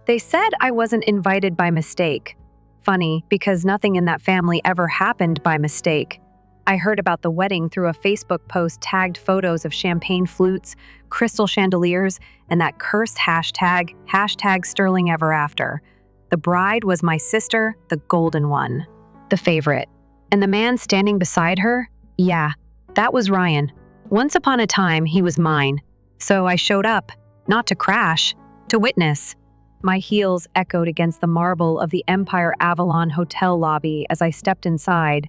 They said I wasn't invited by mistake. Funny, because nothing in that family ever happened by mistake. I heard about the wedding through a Facebook post tagged photos of champagne flutes, crystal chandeliers, and that cursed hashtag #SterlingEverAfter. The bride was my sister, the golden one, the favorite. And the man standing beside her? Yeah, that was Ryan. Once upon a time, he was mine. So I showed up, not to crash, to witness. My heels echoed against the marble of the Empire Avalon hotel lobby as I stepped inside,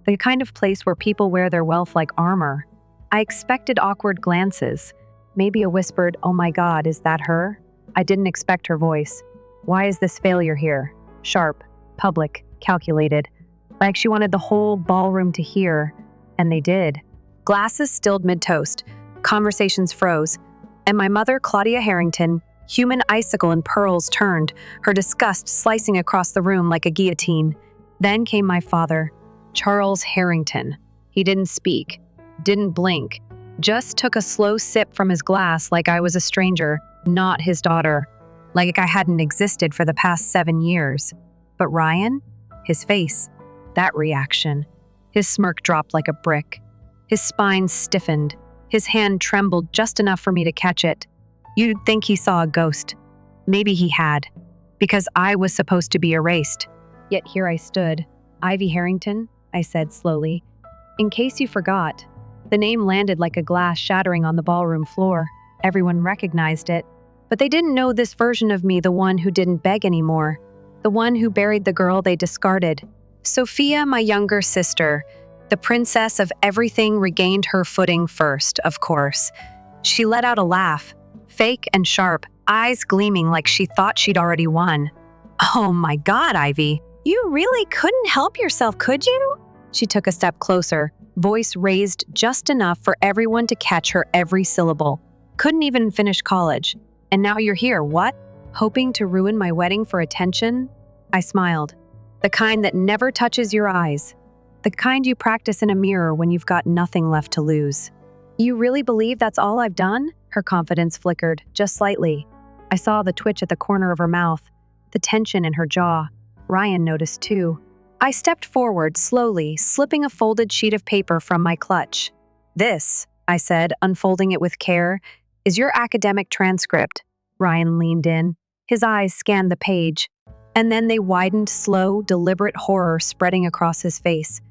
the kind of place where people wear their wealth like armor. I expected awkward glances, maybe a whispered, "Oh my God, is that her?" I didn't expect her voice. Why is this failure here? Sharp, public, calculated. Like she wanted the whole ballroom to hear, and they did. Glasses stilled mid-toast, conversations froze, and my mother, Claudia Harrington, human icicle in pearls, turned, her disgust slicing across the room like a guillotine. Then came my father, Charles Harrington. He didn't speak, didn't blink, just took a slow sip from his glass like I was a stranger, not his daughter, like I hadn't existed for the past 7 years. But Ryan? His face, that reaction. His smirk dropped like a brick. His spine stiffened. His hand trembled just enough for me to catch it. You'd think he saw a ghost. Maybe he had, because I was supposed to be erased. Yet here I stood. Ivy Harrington, I said slowly. In case you forgot. The name landed like a glass shattering on the ballroom floor. Everyone recognized it. But they didn't know this version of me, the one who didn't beg anymore. The one who buried the girl they discarded. Sophia, my younger sister, the princess of everything, regained her footing first, of course. She let out a laugh, fake and sharp, eyes gleaming like she thought she'd already won. "Oh my God, Ivy, you really couldn't help yourself, could you?" She took a step closer, voice raised just enough for everyone to catch her every syllable. "Couldn't even finish college. And now you're here, what? Hoping to ruin my wedding for attention?" I smiled. The kind that never touches your eyes. The kind you practice in a mirror when you've got nothing left to lose. "You really believe that's all I've done?" Her confidence flickered, just slightly. I saw the twitch at the corner of her mouth, the tension in her jaw. Ryan noticed too. I stepped forward slowly, slipping a folded sheet of paper from my clutch. "This," I said, unfolding it with care, "is your academic transcript." Ryan leaned in. His eyes scanned the page, and then they widened, slow, deliberate horror spreading across his face.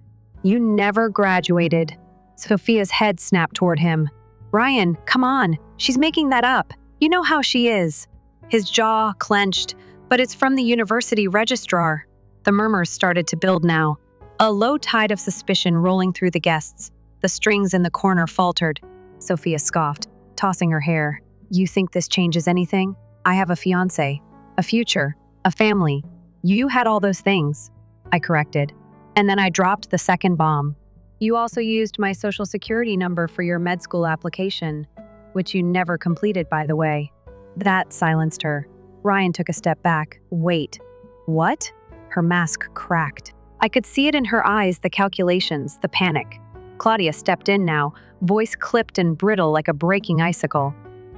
"You never graduated." Sophia's head snapped toward him. "Ryan, come on. She's making that up. You know how she is." His jaw clenched. "But it's from the university registrar." The murmurs started to build now, a low tide of suspicion rolling through the guests. The strings in the corner faltered. Sophia scoffed, tossing her hair. "You think this changes anything? I have a fiancé, a future, a family. You had all those things," I corrected. And then I dropped the second bomb. "You also used my social security number for your med school application, which you never completed, by the way." That silenced her. Ryan took a step back. "Wait, what?" Her mask cracked. I could see it in her eyes, the calculations, the panic. Claudia stepped in now, voice clipped and brittle like a breaking icicle.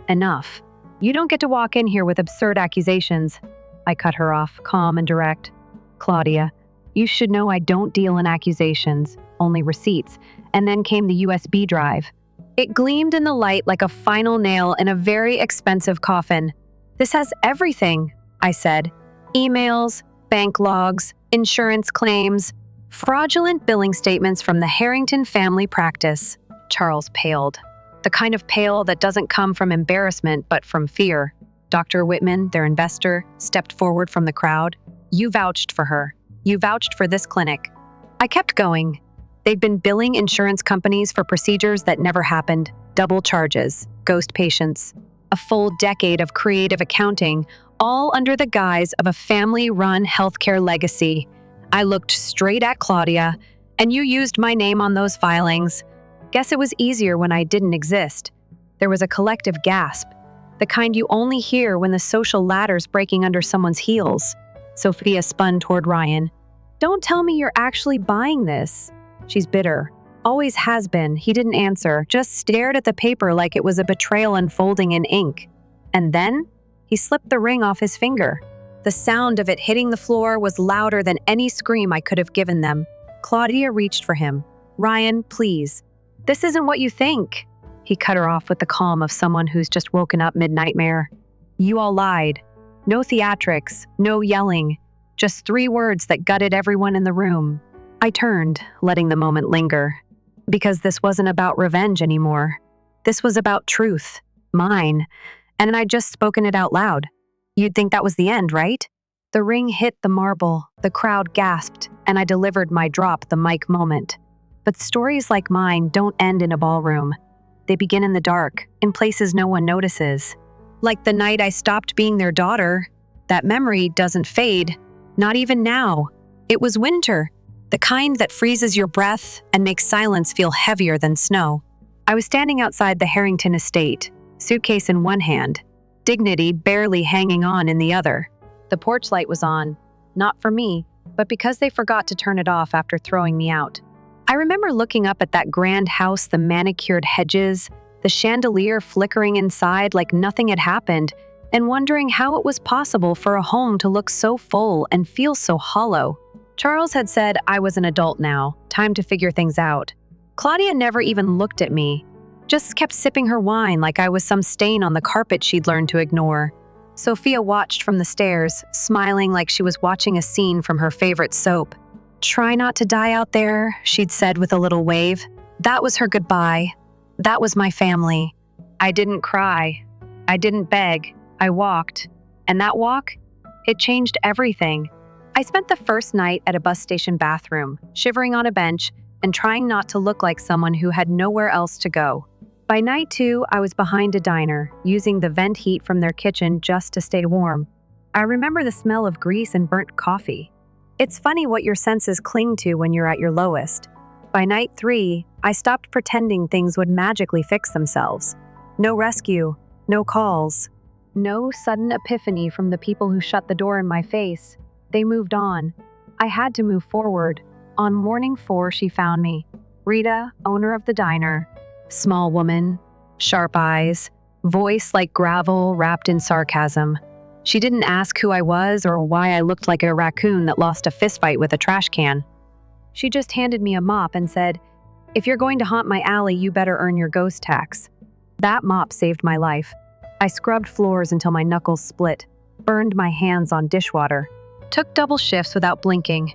"Enough. You don't get to walk in here with absurd accusations." I cut her off, calm and direct. "Claudia, you should know I don't deal in accusations, only receipts." And then came the USB drive. It gleamed in the light like a final nail in a very expensive coffin. "This has everything," I said. "Emails, bank logs, insurance claims, fraudulent billing statements from the Harrington family practice." Charles paled. The kind of pale that doesn't come from embarrassment but from fear. Dr. Whitman, their investor, stepped forward from the crowd. "You vouched for her. You vouched for this clinic." I kept going. They'd been billing insurance companies for procedures that never happened, double charges, ghost patients, a full decade of creative accounting, all under the guise of a family-run healthcare legacy. I looked straight at Claudia, "And you used my name on those filings." Guess it was easier when I didn't exist. There was a collective gasp, the kind you only hear when the social ladder's breaking under someone's heels. Sophia spun toward Ryan. "Don't tell me you're actually buying this." She's bitter. Always has been. He didn't answer, just stared at the paper like it was a betrayal unfolding in ink. And then he slipped the ring off his finger. The sound of it hitting the floor was louder than any scream I could have given them. Claudia reached for him. "Ryan, please. This isn't what you think." He cut her off with the calm of someone who's just woken up mid-nightmare. "You all lied. No theatrics, no yelling. Just 3 words that gutted everyone in the room." I turned, letting the moment linger. Because this wasn't about revenge anymore. This was about truth. Mine. And I'd just spoken it out loud. You'd think that was the end, right? The ring hit the marble, the crowd gasped, and I delivered my drop the mic moment. But stories like mine don't end in a ballroom. They begin in the dark, in places no one notices. Like the night I stopped being their daughter. That memory doesn't fade, not even now. It was winter, the kind that freezes your breath and makes silence feel heavier than snow. I was standing outside the Harrington estate, suitcase in one hand, dignity barely hanging on in the other. The porch light was on, not for me, but because they forgot to turn it off after throwing me out. I remember looking up at that grand house, the manicured hedges, the chandelier flickering inside like nothing had happened, and wondering how it was possible for a home to look so full and feel so hollow. Charles had said I was an adult now, time to figure things out. Claudia never even looked at me, just kept sipping her wine like I was some stain on the carpet she'd learned to ignore. Sophia watched from the stairs, smiling like she was watching a scene from her favorite soap. "Try not to die out there," she'd said with a little wave. That was her goodbye. That was my family. I didn't cry. I didn't beg. I walked. And that walk? It changed everything. I spent the first night at a bus station bathroom, shivering on a bench and trying not to look like someone who had nowhere else to go. By night 2, I was behind a diner, using the vent heat from their kitchen just to stay warm. I remember the smell of grease and burnt coffee. It's funny what your senses cling to when you're at your lowest. By night 3, I stopped pretending things would magically fix themselves. No rescue, no calls, no sudden epiphany from the people who shut the door in my face. They moved on. I had to move forward. On morning 4, she found me. Rita, owner of the diner. Small woman, sharp eyes, voice like gravel wrapped in sarcasm. She didn't ask who I was or why I looked like a raccoon that lost a fistfight with a trash can. She just handed me a mop and said, "If you're going to haunt my alley, you better earn your ghost tax." That mop saved my life. I scrubbed floors until my knuckles split, burned my hands on dishwater, took double shifts without blinking.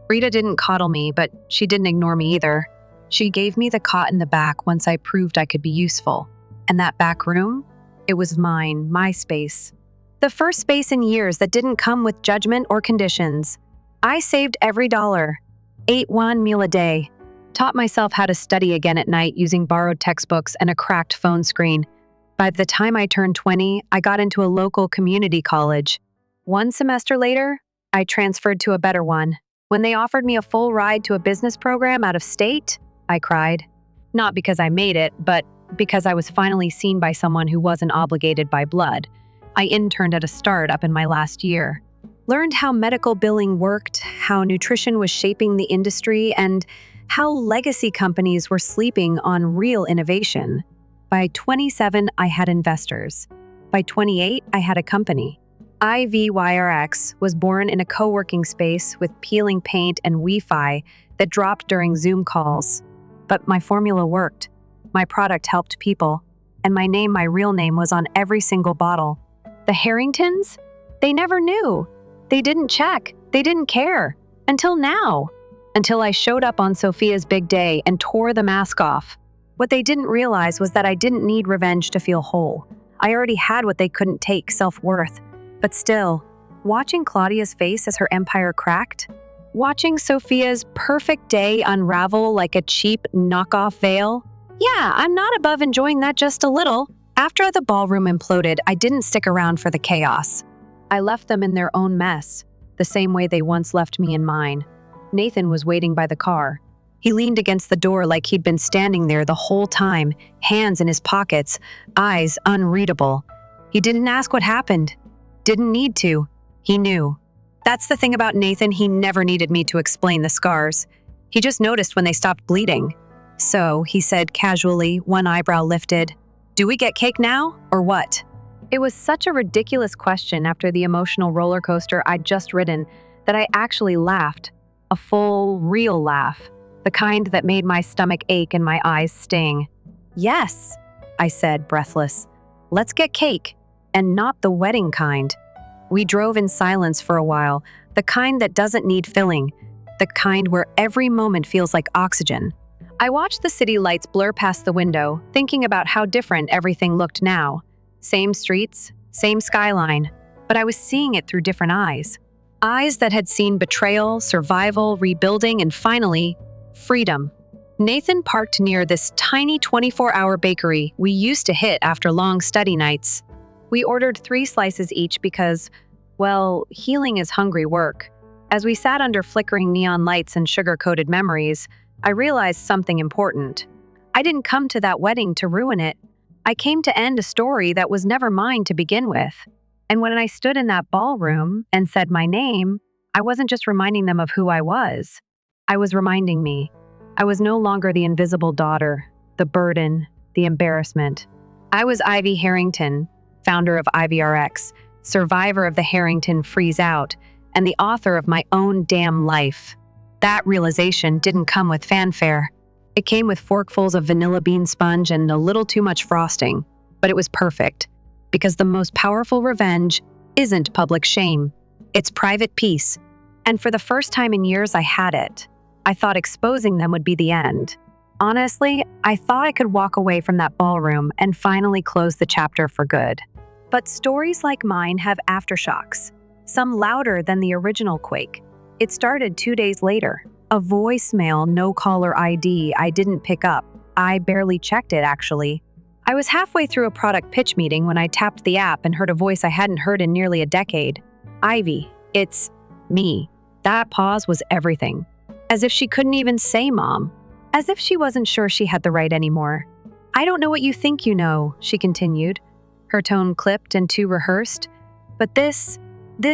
Rita didn't coddle me, but she didn't ignore me either. She gave me the cot in the back once I proved I could be useful. And that back room? It was mine, my space. The first space in years that didn't come with judgment or conditions. I saved every dollar, ate 1 meal a day, taught myself how to study again at night using borrowed textbooks and a cracked phone screen. By the time I turned 20, I got into a local community college. 1 semester later, I transferred to a better one. When they offered me a full ride to a business program out of state, I cried. Not because I made it, but because I was finally seen by someone who wasn't obligated by blood. I interned at a startup in my last year. Learned how medical billing worked, how nutrition was shaping the industry, and how legacy companies were sleeping on real innovation. By 27, I had investors. By 28, I had a company. IVYRX was born in a co-working space with peeling paint and Wi-Fi that dropped during Zoom calls. But my formula worked. My product helped people. And my name, my real name, was on every single bottle. The Harringtons? They never knew. They didn't check. They didn't care. Until now. Until I showed up on Sophia's big day and tore the mask off. What they didn't realize was that I didn't need revenge to feel whole. I already had what they couldn't take, self-worth. But still, watching Claudia's face as her empire cracked, watching Sophia's perfect day unravel like a cheap knockoff veil, yeah, I'm not above enjoying that just a little. After the ballroom imploded, I didn't stick around for the chaos. I left them in their own mess, the same way they once left me in mine. Nathan was waiting by the car. He leaned against the door like he'd been standing there the whole time, hands in his pockets, eyes unreadable. He didn't ask what happened. Didn't need to. He knew. That's the thing about Nathan, he never needed me to explain the scars. He just noticed when they stopped bleeding. So, he said casually, one eyebrow lifted, "Do we get cake now, or what?" It was such a ridiculous question after the emotional roller coaster I'd just ridden that I actually laughed. A full, real laugh. The kind that made my stomach ache and my eyes sting. "Yes," I said, breathless. "Let's get cake. And not the wedding kind." We drove in silence for a while, the kind that doesn't need filling, the kind where every moment feels like oxygen. I watched the city lights blur past the window, thinking about how different everything looked now. Same streets, same skyline, but I was seeing it through different eyes. Eyes that had seen betrayal, survival, rebuilding, and finally, freedom. Nathan parked near this tiny 24-hour bakery we used to hit after long study nights. We ordered 3 slices each because, well, healing is hungry work. As we sat under flickering neon lights and sugar-coated memories, I realized something important. I didn't come to that wedding to ruin it. I came to end a story that was never mine to begin with. And when I stood in that ballroom and said my name, I wasn't just reminding them of who I was. I was reminding me. I was no longer the invisible daughter, the burden, the embarrassment. I was Ivy Harrington, founder of IvyRx, survivor of the Harrington freeze-out, and the author of my own damn life. That realization didn't come with fanfare. It came with forkfuls of vanilla bean sponge and a little too much frosting, but it was perfect. Because the most powerful revenge isn't public shame. It's private peace. And for the first time in years, I had it. I thought exposing them would be the end. Honestly, I thought I could walk away from that ballroom and finally close the chapter for good. But stories like mine have aftershocks, some louder than the original quake. It started 2 days later. A voicemail, no caller ID I didn't pick up. I barely checked it, actually. I was halfway through a product pitch meeting when I tapped the app and heard a voice I hadn't heard in nearly a decade. "Ivy, it's me." That pause was everything. As if she couldn't even say mom. As if she wasn't sure she had the right anymore. "I don't know what you think you know," she continued, her tone clipped and too rehearsed. "But this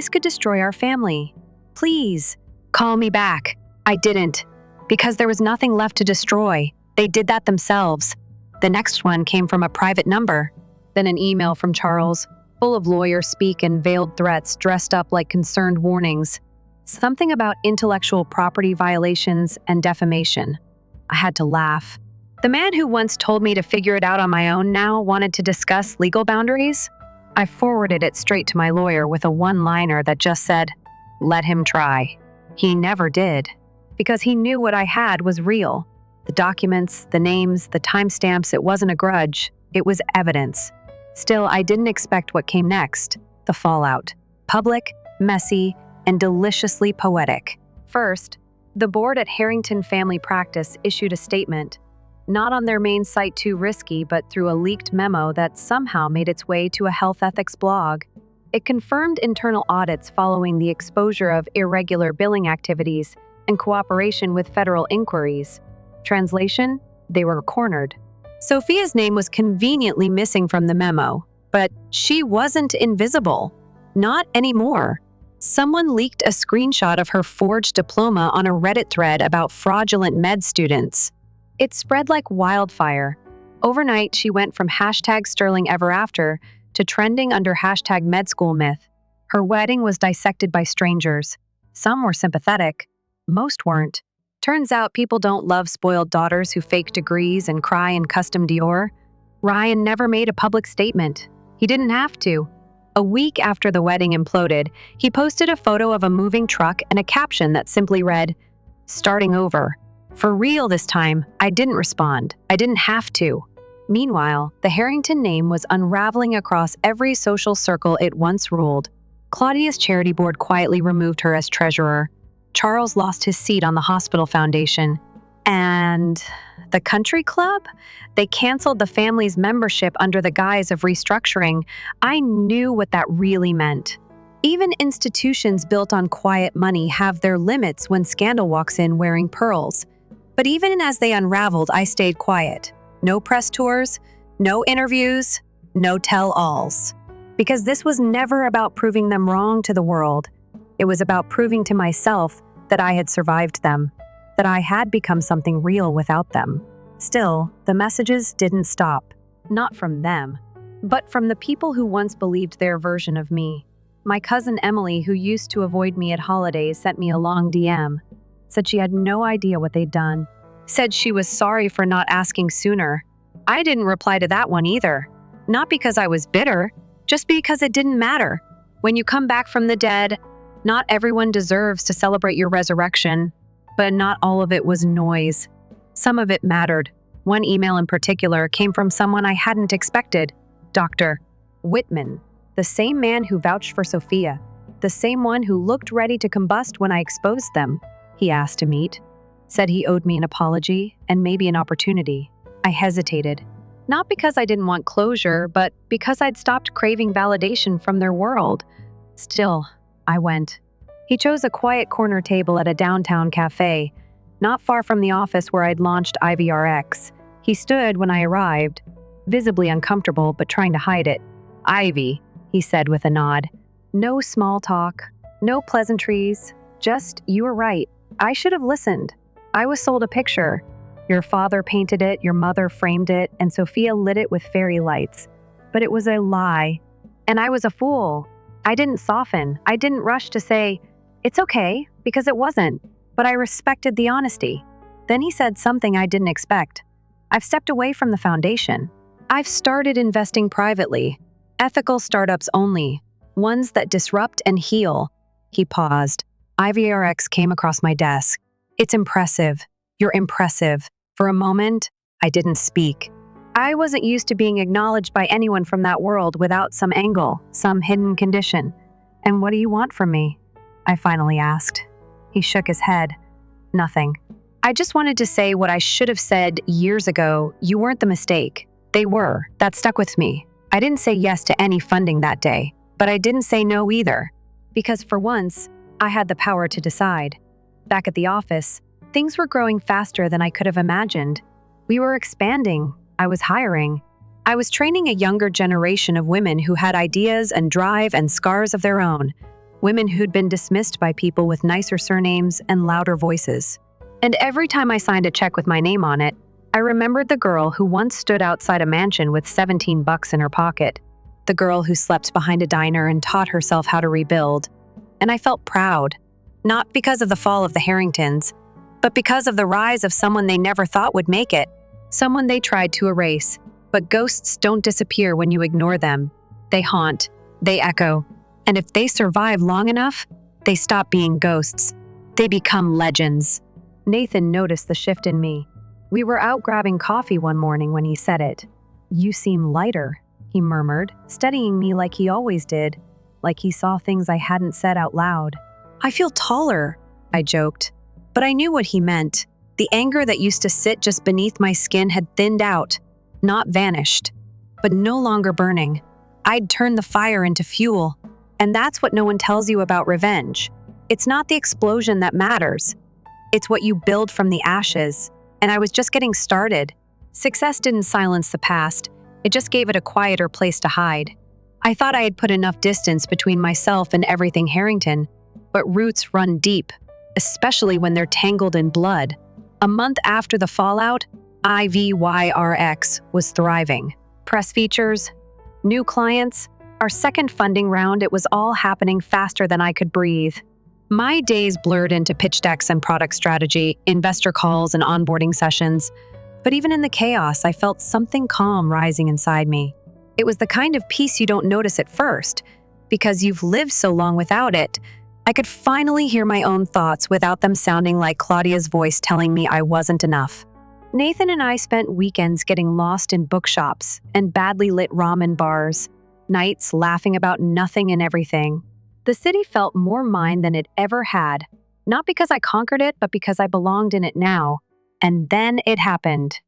could destroy our family. Please, call me back." I didn't, because there was nothing left to destroy. They did that themselves. The next one came from a private number, then an email from Charles, full of lawyer speak and veiled threats dressed up like concerned warnings. Something about intellectual property violations and defamation. I had to laugh. The man who once told me to figure it out on my own now wanted to discuss legal boundaries? I forwarded it straight to my lawyer with a one-liner that just said, "Let him try." He never did, because he knew what I had was real. The documents, the names, the timestamps, it wasn't a grudge. It was evidence. Still, I didn't expect what came next, the fallout. Public, messy, and deliciously poetic. First, the board at Harrington Family Practice issued a statement, not on their main site Too Risky, but through a leaked memo that somehow made its way to a health ethics blog. It confirmed internal audits following the exposure of irregular billing activities and cooperation with federal inquiries. Translation, they were cornered. Sophia's name was conveniently missing from the memo, but she wasn't invisible. Not anymore. Someone leaked a screenshot of her forged diploma on a Reddit thread about fraudulent med students. It spread like wildfire. Overnight, she went from #SterlingEverAfter to trending under #MedSchoolMyth. Her wedding was dissected by strangers. Some were sympathetic. Most weren't. Turns out people don't love spoiled daughters who fake degrees and cry in custom Dior. Ryan never made a public statement. He didn't have to. A week after the wedding imploded, he posted a photo of a moving truck and a caption that simply read, "Starting over." For real this time, I didn't respond. I didn't have to. Meanwhile, the Harrington name was unraveling across every social circle it once ruled. Claudia's charity board quietly removed her as treasurer. Charles lost his seat on the hospital foundation. And the country club? They canceled the family's membership under the guise of restructuring. I knew what that really meant. Even institutions built on quiet money have their limits when scandal walks in wearing pearls. But even as they unraveled, I stayed quiet. No press tours, no interviews, no tell-alls. Because this was never about proving them wrong to the world. It was about proving to myself that I had survived them, that I had become something real without them. Still, the messages didn't stop. Not from them, but from the people who once believed their version of me. My cousin Emily, who used to avoid me at holidays, sent me a long DM. Said she had no idea what they'd done. Said she was sorry for not asking sooner. I didn't reply to that one either. Not because I was bitter, just because it didn't matter. When you come back from the dead, not everyone deserves to celebrate your resurrection, but not all of it was noise. Some of it mattered. One email in particular came from someone I hadn't expected, Dr. Whitman, the same man who vouched for Sophia, the same one who looked ready to combust when I exposed them. He asked to meet, said he owed me an apology and maybe an opportunity. I hesitated, not because I didn't want closure, but because I'd stopped craving validation from their world. Still, I went. He chose a quiet corner table at a downtown cafe, not far from the office where I'd launched IVRX. He stood when I arrived, visibly uncomfortable but trying to hide it. "Ivy," he said with a nod. No small talk, no pleasantries, just, "You were right. I should have listened. I was sold a picture. Your father painted it, your mother framed it, and Sophia lit it with fairy lights. But it was a lie. And I was a fool. I didn't soften. I didn't rush to say, 'It's okay,' because it wasn't. But I respected the honesty." Then he said something I didn't expect. "I've stepped away from the foundation. I've started investing privately. Ethical startups only. Ones that disrupt and heal." He paused. IVRX came across my desk. "It's impressive. You're impressive." For a moment, I didn't speak. I wasn't used to being acknowledged by anyone from that world without some angle, some hidden condition. "And what do you want from me?" I finally asked. He shook his head. "Nothing. I just wanted to say what I should have said years ago. You weren't the mistake. They were. That stuck with me. I didn't say yes to any funding that day, but I didn't say no either. Because for once, I had the power to decide." Back at the office, things were growing faster than I could have imagined. We were expanding. I was hiring. I was training a younger generation of women who had ideas and drive and scars of their own. Women who'd been dismissed by people with nicer surnames and louder voices. And every time I signed a check with my name on it, I remembered the girl who once stood outside a mansion with $17 in her pocket. The girl who slept behind a diner and taught herself how to rebuild. And I felt proud. Not because of the fall of the Harringtons, but because of the rise of someone they never thought would make it. Someone they tried to erase. But ghosts don't disappear when you ignore them. They haunt. They echo. And if they survive long enough, they stop being ghosts. They become legends. Nathan noticed the shift in me. We were out grabbing coffee one morning when he said it. "You seem lighter," he murmured, studying me like he always did, like he saw things I hadn't said out loud. "I feel taller," I joked. But I knew what he meant. The anger that used to sit just beneath my skin had thinned out, not vanished, but no longer burning. I'd turned the fire into fuel. And that's what no one tells you about revenge. It's not the explosion that matters. It's what you build from the ashes. And I was just getting started. Success didn't silence the past. It just gave it a quieter place to hide. I thought I had put enough distance between myself and everything Harrington, but roots run deep, especially when they're tangled in blood. A month after the fallout, IVYRX was thriving. Press features, new clients, our second funding round, it was all happening faster than I could breathe. My days blurred into pitch decks and product strategy, investor calls and onboarding sessions. But even in the chaos, I felt something calm rising inside me. It was the kind of peace you don't notice at first, because you've lived so long without it. I could finally hear my own thoughts without them sounding like Claudia's voice telling me I wasn't enough. Nathan and I spent weekends getting lost in bookshops and badly lit ramen bars, nights laughing about nothing and everything. The city felt more mine than it ever had, not because I conquered it, but because I belonged in it now. And then it happened.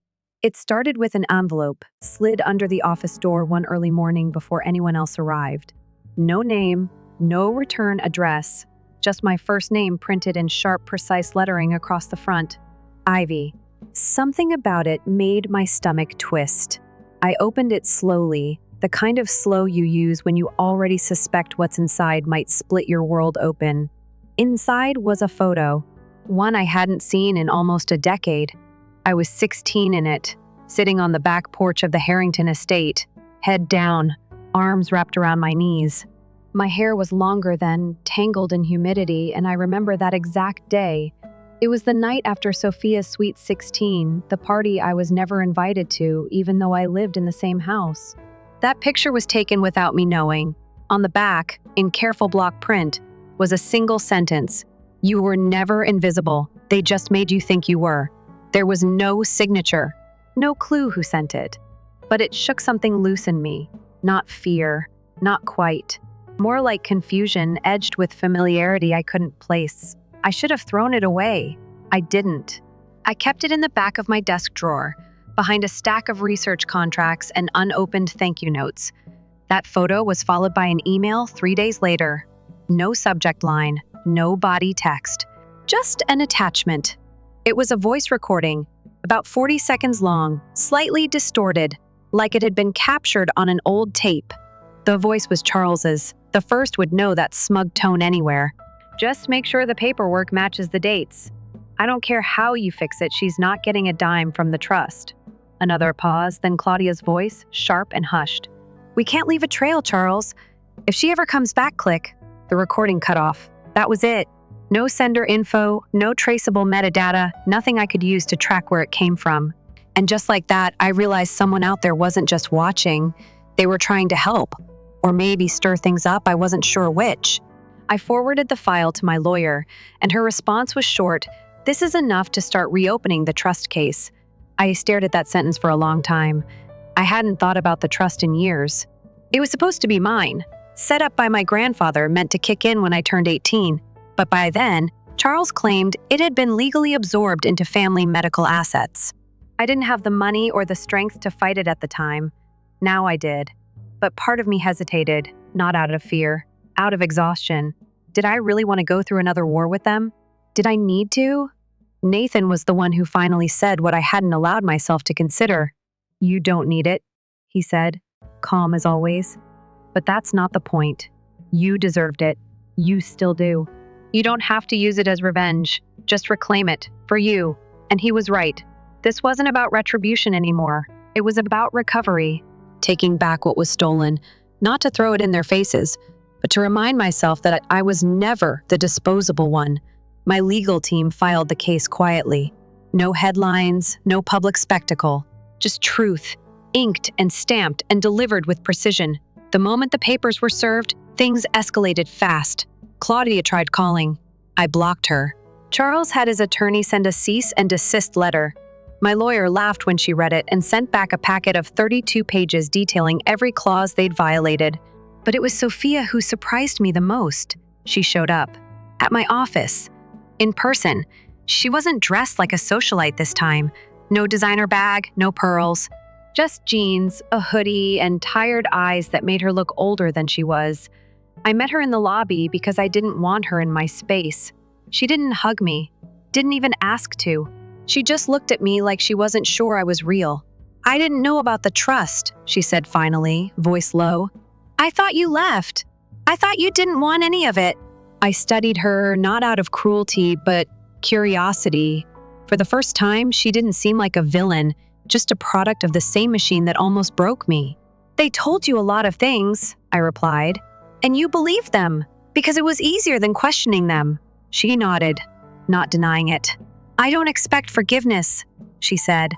It started with an envelope slid under the office door one early morning before anyone else arrived. No name, no return address, just my first name printed in sharp, precise lettering across the front. Ivy. Something about it made my stomach twist. I opened it slowly, the kind of slow you use when you already suspect what's inside might split your world open. Inside was a photo, one I hadn't seen in almost a decade. I was 16 in it, sitting on the back porch of the Harrington estate. head down, arms wrapped around my knees. My hair was longer then, tangled in humidity, and I remember that exact day. It was the night after Sophia's sweet 16, the party I was never invited to, even though I lived in the same house. That picture was taken without me knowing. On the back, in careful block print, was a single sentence. You were never invisible. They just made you think you were. There was no signature, no clue who sent it. But it shook something loose in me. Not fear, not quite. More like confusion edged with familiarity I couldn't place. I should have thrown it away. I didn't. I kept it in the back of my desk drawer, behind a stack of research contracts and unopened thank you notes. That photo was followed by an email 3 days later. No subject line, no body text, just an attachment. It was a voice recording, about 40 seconds long, slightly distorted, like it had been captured on an old tape. The voice was Charles's. The first would know that smug tone anywhere. Just make sure the paperwork matches the dates. I don't care how you fix it, she's not getting a dime from the trust. Another pause, then Claudia's voice, sharp and hushed. We can't leave a trail, Charles. If she ever comes back, click. The recording cut off. That was it. No sender info, no traceable metadata, nothing I could use to track where it came from. And just like that, I realized someone out there wasn't just watching. They were trying to help. Or maybe stir things up, I wasn't sure which. I forwarded the file to my lawyer, and her response was short. This is enough to start reopening the trust case. I stared at that sentence for a long time. I hadn't thought about the trust in years. It was supposed to be mine, set up by my grandfather, meant to kick in when I turned 18. But by then, Charles claimed it had been legally absorbed into family medical assets. I didn't have the money or the strength to fight it at the time. Now I did. But part of me hesitated, not out of fear, out of exhaustion. Did I really want to go through another war with them? Did I need to? Nathan was the one who finally said what I hadn't allowed myself to consider. You don't need it, he said, calm as always. But that's not the point. You deserved it. You still do. You don't have to use it as revenge. Just reclaim it, for you. And he was right. This wasn't about retribution anymore. It was about recovery. Taking back what was stolen, not to throw it in their faces, but to remind myself that I was never the disposable one. My legal team filed the case quietly. No headlines, no public spectacle, just truth, inked and stamped and delivered with precision. The moment the papers were served, things escalated fast. Claudia tried calling. I blocked her. Charles had his attorney send a cease and desist letter. My lawyer laughed when she read it and sent back a packet of 32 pages detailing every clause they'd violated. But it was Sophia who surprised me the most. She showed up. At my office. In person. She wasn't dressed like a socialite this time. No designer bag, no pearls. Just jeans, a hoodie, and tired eyes that made her look older than she was. I met her in the lobby because I didn't want her in my space. She didn't hug me. Didn't even ask to. She just looked at me like she wasn't sure I was real. I didn't know about the trust, she said finally, voice low. I thought you left. I thought you didn't want any of it. I studied her, not out of cruelty, but curiosity. For the first time, she didn't seem like a villain, just a product of the same machine that almost broke me. They told you a lot of things, I replied, and you believed them, because it was easier than questioning them. She nodded, not denying it. I don't expect forgiveness, she said.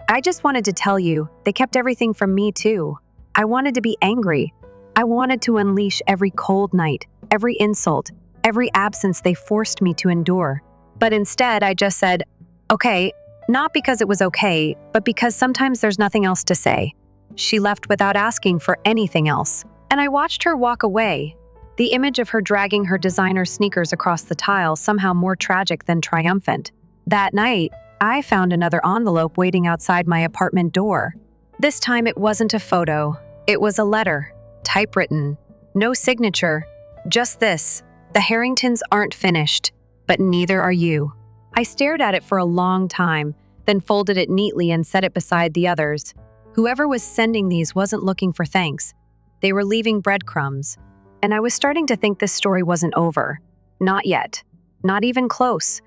I just wanted to tell you, they kept everything from me too. I wanted to be angry. I wanted to unleash every cold night, every insult, every absence they forced me to endure. But instead, I just said, okay, not because it was okay, but because sometimes there's nothing else to say. She left without asking for anything else, and I watched her walk away. The image of her dragging her designer sneakers across the tile somehow more tragic than triumphant. That night, I found another envelope waiting outside my apartment door. This time it wasn't a photo. It was a letter, typewritten. No signature, just this. The Harringtons aren't finished, but neither are you. I stared at it for a long time, then folded it neatly and set it beside the others. Whoever was sending these wasn't looking for thanks. They were leaving breadcrumbs. And I was starting to think this story wasn't over. Not yet. Not even close.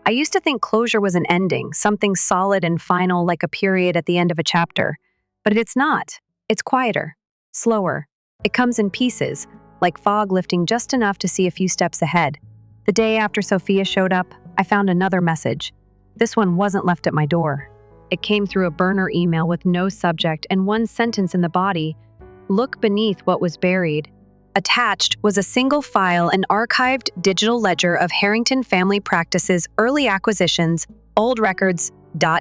I used to think closure was an ending, something solid and final like a period at the end of a chapter. But it's not. It's quieter. slower. It comes in pieces, like fog lifting just enough to see a few steps ahead. The day after Sophia showed up, I found another message. This one wasn't left at my door. It came through a burner email with no subject and one sentence in the body. Look beneath what was buried. Attached was a single file, an archived digital ledger of Harrington Family Practices early acquisitions, old records,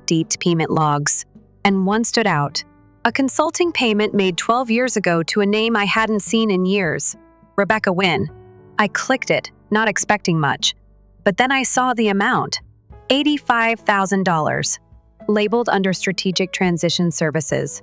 .deep payment logs. And one stood out. A consulting payment made 12 years ago to a name I hadn't seen in years. Rebecca Wynn. I clicked it, not expecting much. But then I saw the amount. $85,000. Labeled under Strategic Transition Services.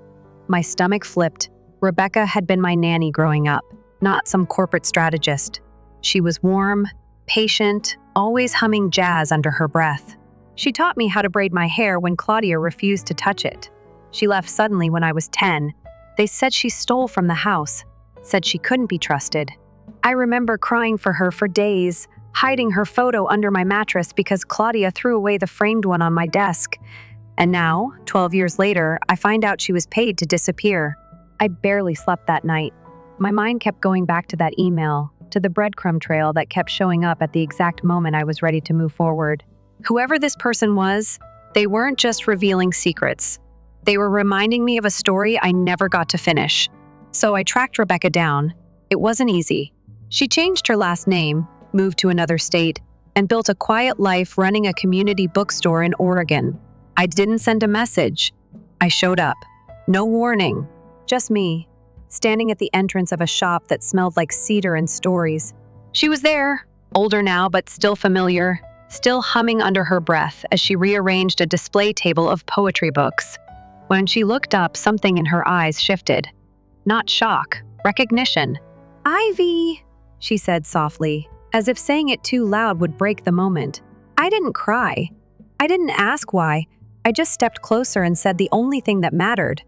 My stomach flipped. Rebecca had been my nanny growing up, not some corporate strategist. She was warm, patient, always humming jazz under her breath. She taught me how to braid my hair when Claudia refused to touch it. She left suddenly when I was 10. They said she stole from the house, said she couldn't be trusted. I remember crying for her for days, hiding her photo under my mattress because Claudia threw away the framed one on my desk. And now, 12 years later, I find out she was paid to disappear. I barely slept that night. My mind kept going back to that email, to the breadcrumb trail that kept showing up at the exact moment I was ready to move forward. Whoever this person was, they weren't just revealing secrets. They were reminding me of a story I never got to finish. So I tracked Rebecca down. It wasn't easy. She changed her last name, moved to another state, and built a quiet life running a community bookstore in Oregon. I didn't send a message. I showed up. No warning. Just me, standing at the entrance of a shop that smelled like cedar and stories. She was there, older now but still familiar, still humming under her breath as she rearranged a display table of poetry books. When she looked up, something in her eyes shifted. Not shock, recognition. "Ivy," she said softly, as if saying it too loud would break the moment. I didn't cry. I didn't ask why. I just stepped closer and said the only thing that mattered.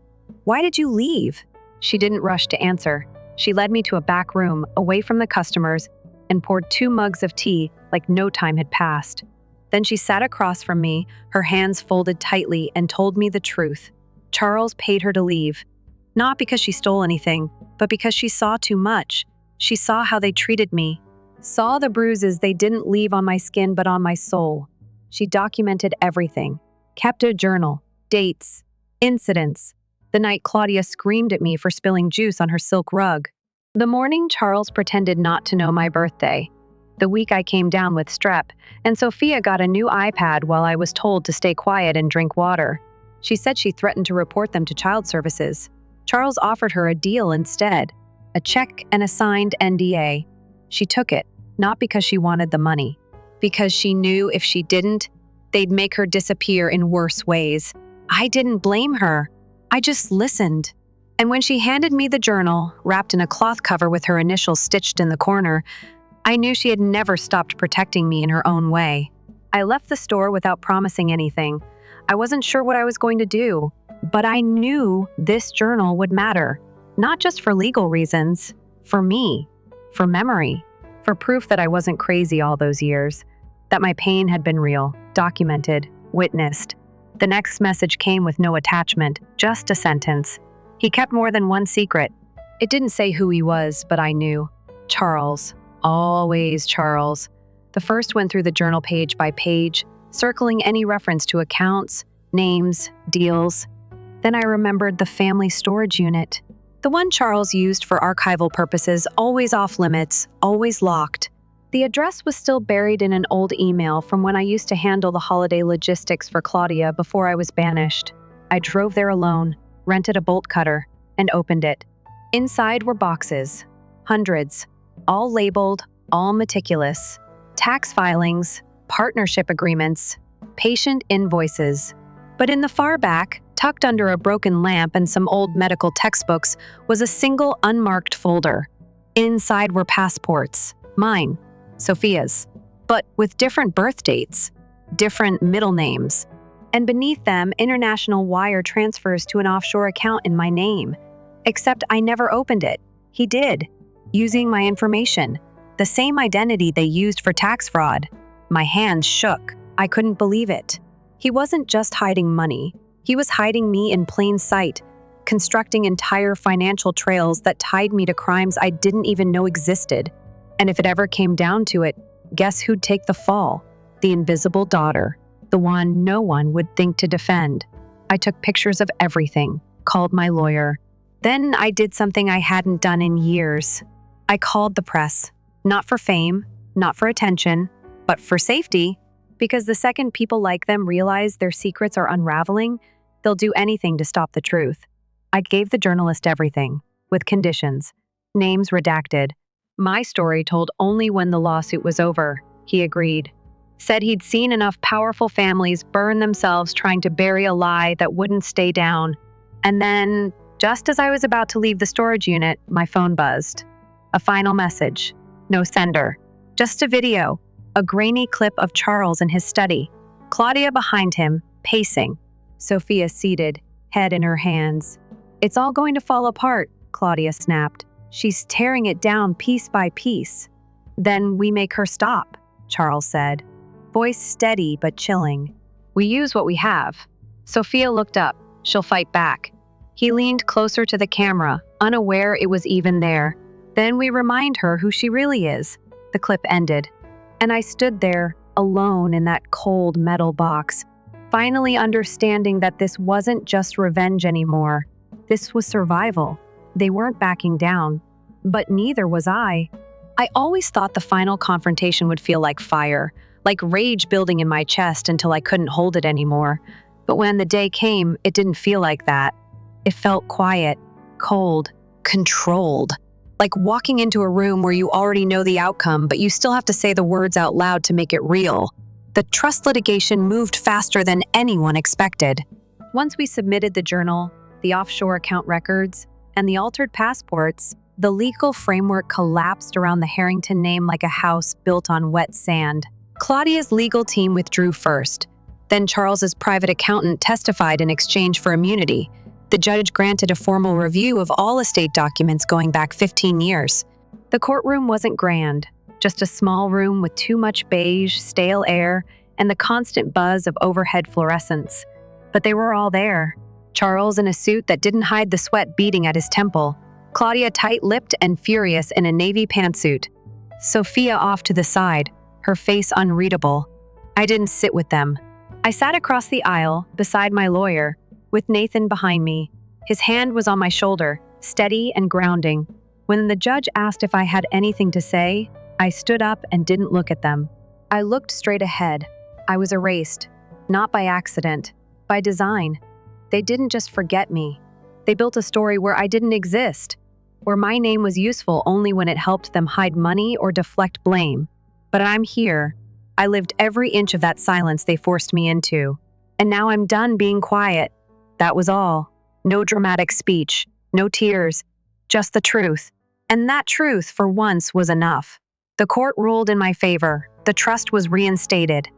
"Why did you leave?" She didn't rush to answer. She led me to a back room, away from the customers, and poured 2 mugs of tea like no time had passed. Then she sat across from me, her hands folded tightly, and told me the truth. Charles paid her to leave. Not because she stole anything, but because she saw too much. She saw how they treated me, saw the bruises they didn't leave on my skin but on my soul. She documented everything, kept a journal, dates, incidents. The night Claudia screamed at me for spilling juice on her silk rug. The morning Charles pretended not to know my birthday. The week I came down with strep, and Sophia got a new iPad while I was told to stay quiet and drink water. She said she threatened to report them to child services. Charles offered her a deal instead, a check and a signed NDA. She took it, not because she wanted the money, because she knew if she didn't, they'd make her disappear in worse ways. I didn't blame her. I just listened. And when she handed me the journal, wrapped in a cloth cover with her initials stitched in the corner, I knew she had never stopped protecting me in her own way. I left the store without promising anything. I wasn't sure what I was going to do, but I knew this journal would matter, not just for legal reasons, for me, for memory, for proof that I wasn't crazy all those years, that my pain had been real, documented, witnessed. The next message came with no attachment, just a sentence. He kept more than one secret. It didn't say who he was, but I knew. Charles. Always Charles. The first went through the journal page by page, circling any reference to accounts, names, deals. Then I remembered the family storage unit. The one Charles used for archival purposes, always off limits, always locked. The address was still buried in an old email from when I used to handle the holiday logistics for Claudia before I was banished. I drove there alone, rented a bolt cutter, and opened it. Inside were boxes, hundreds, all labeled, all meticulous. Tax filings, partnership agreements, patient invoices. But in the far back, tucked under a broken lamp and some old medical textbooks, was a single unmarked folder. Inside were passports, mine, Sophia's, but with different birth dates, different middle names, and beneath them, international wire transfers to an offshore account in my name. Except I never opened it. He did, using my information, the same identity they used for tax fraud. My hands shook. I couldn't believe it. He wasn't just hiding money. He was hiding me in plain sight, constructing entire financial trails that tied me to crimes I didn't even know existed. And if it ever came down to it, guess who'd take the fall? The invisible daughter, the one no one would think to defend. I took pictures of everything, called my lawyer. Then I did something I hadn't done in years. I called the press, not for fame, not for attention, but for safety, because the second people like them realize their secrets are unraveling, they'll do anything to stop the truth. I gave the journalist everything, with conditions, names redacted. My story told only when the lawsuit was over, he agreed. Said he'd seen enough powerful families burn themselves trying to bury a lie that wouldn't stay down. And then, just as I was about to leave the storage unit, my phone buzzed. A final message. No sender. Just a video. A grainy clip of Charles in his study. Claudia behind him, pacing. Sophia seated, head in her hands. It's all going to fall apart, Claudia snapped. She's tearing it down piece by piece. Then we make her stop, Charles said. Voice steady but chilling. We use what we have. Sophia looked up. She'll fight back. He leaned closer to the camera, unaware it was even there. Then we remind her who she really is. The clip ended. And I stood there, alone in that cold metal box, finally understanding that this wasn't just revenge anymore. This was survival. They weren't backing down. But neither was I. I always thought the final confrontation would feel like fire, like rage building in my chest until I couldn't hold it anymore. But when the day came, it didn't feel like that. It felt quiet, cold, controlled. Like walking into a room where you already know the outcome, but you still have to say the words out loud to make it real. The trust litigation moved faster than anyone expected. Once we submitted the journal, the offshore account records, and the altered passports, the legal framework collapsed around the Harrington name like a house built on wet sand. Claudia's legal team withdrew first. Then Charles's private accountant testified in exchange for immunity. The judge granted a formal review of all estate documents going back 15 years. The courtroom wasn't grand, just a small room with too much beige, stale air, and the constant buzz of overhead fluorescents. But they were all there. Charles in a suit that didn't hide the sweat beating at his temple. Claudia tight-lipped and furious in a navy pantsuit. Sophia off to the side, her face unreadable. I didn't sit with them. I sat across the aisle, beside my lawyer, with Nathan behind me. His hand was on my shoulder, steady and grounding. When the judge asked if I had anything to say, I stood up and didn't look at them. I looked straight ahead. I was erased, not by accident, by design. They didn't just forget me. They built a story where I didn't exist, where my name was useful only when it helped them hide money or deflect blame. But I'm here. I lived every inch of that silence they forced me into. And now I'm done being quiet. That was all. No dramatic speech, no tears, just the truth. And that truth, for once, was enough. The court ruled in my favor. The trust was reinstated.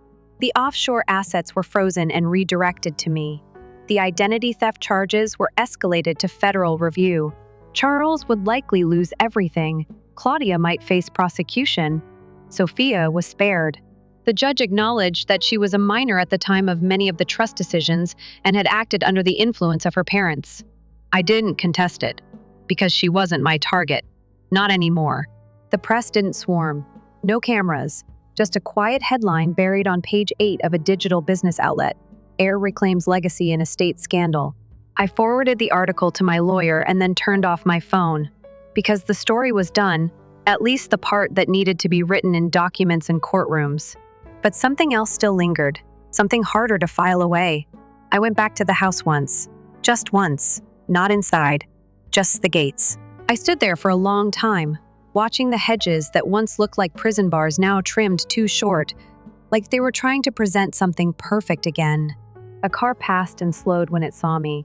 The offshore assets were frozen and redirected to me. The identity theft charges were escalated to federal review. Charles would likely lose everything. Claudia might face prosecution. Sophia was spared. The judge acknowledged that she was a minor at the time of many of the trust decisions and had acted under the influence of her parents. I didn't contest it, because she wasn't my target. Not anymore. The press didn't swarm. No cameras. Just a quiet headline buried on page 8 of a digital business outlet. Heir reclaims legacy in estate scandal. I forwarded the article to my lawyer and then turned off my phone. Because the story was done, at least the part that needed to be written in documents and courtrooms. But something else still lingered, something harder to file away. I went back to the house once. Just once. Not inside. Just the gates. I stood there for a long time, watching the hedges that once looked like prison bars now trimmed too short, like they were trying to present something perfect again. A car passed and slowed when it saw me.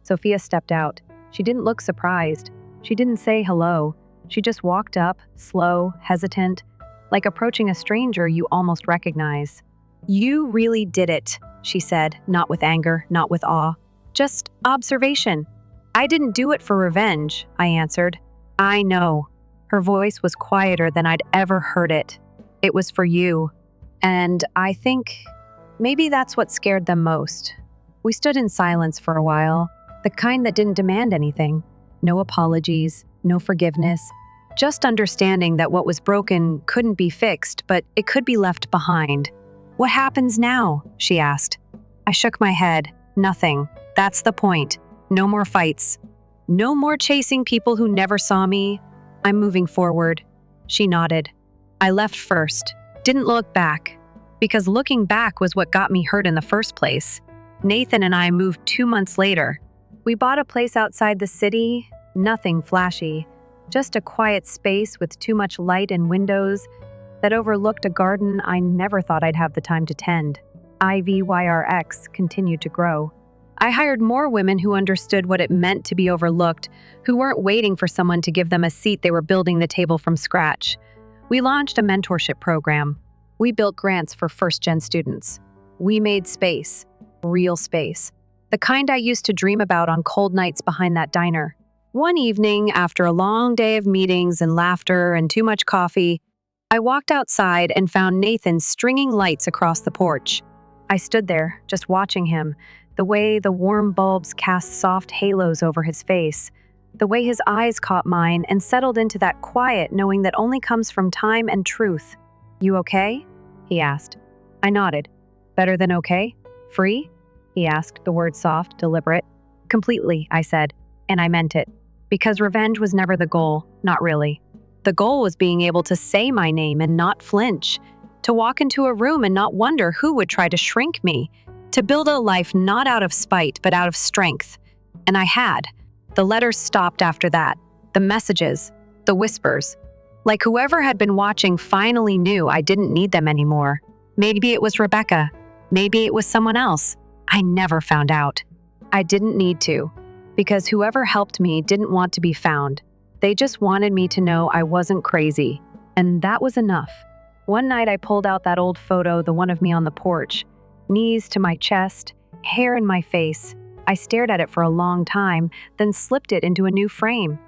Sophia stepped out. She didn't look surprised. She didn't say hello. She just walked up, slow, hesitant, like approaching a stranger you almost recognize. "You really did it," she said, not with anger, not with awe. "Just observation." "I didn't do it for revenge," I answered. "I know." Her voice was quieter than I'd ever heard it. "It was for you." And I think maybe that's what scared them most. We stood in silence for a while. The kind that didn't demand anything. No apologies, no forgiveness. Just understanding that what was broken couldn't be fixed, but it could be left behind. "What happens now?" she asked. I shook my head. Nothing. That's the point. No more fights. No more chasing people who never saw me. I'm moving forward. She nodded. I left first. Didn't look back. Because looking back was what got me hurt in the first place. Nathan and I moved 2 months later. We bought a place outside the city. Nothing flashy. Just a quiet space with too much light and windows that overlooked a garden I never thought I'd have the time to tend. IVYRX continued to grow. I hired more women who understood what it meant to be overlooked, who weren't waiting for someone to give them a seat. They were building the table from scratch. We launched a mentorship program. We built grants for first-gen students. We made space, real space, the kind I used to dream about on cold nights behind that diner. One evening, after a long day of meetings and laughter and too much coffee, I walked outside and found Nathan stringing lights across the porch. I stood there, just watching him, the way the warm bulbs cast soft halos over his face, the way his eyes caught mine and settled into that quiet knowing that only comes from time and truth. "You okay?" he asked. I nodded. "Better than okay? Free?" he asked, the word soft, deliberate. "Completely," I said, and I meant it. Because revenge was never the goal, not really. The goal was being able to say my name and not flinch, to walk into a room and not wonder who would try to shrink me, to build a life not out of spite but out of strength. And I had. The letters stopped after that, the messages, the whispers. Like whoever had been watching finally knew I didn't need them anymore. Maybe it was Rebecca. Maybe it was someone else. I never found out. I didn't need to, because whoever helped me didn't want to be found. They just wanted me to know I wasn't crazy, and that was enough. One night I pulled out that old photo, the one of me on the porch, knees to my chest, hair in my face. I stared at it for a long time, then slipped it into a new frame.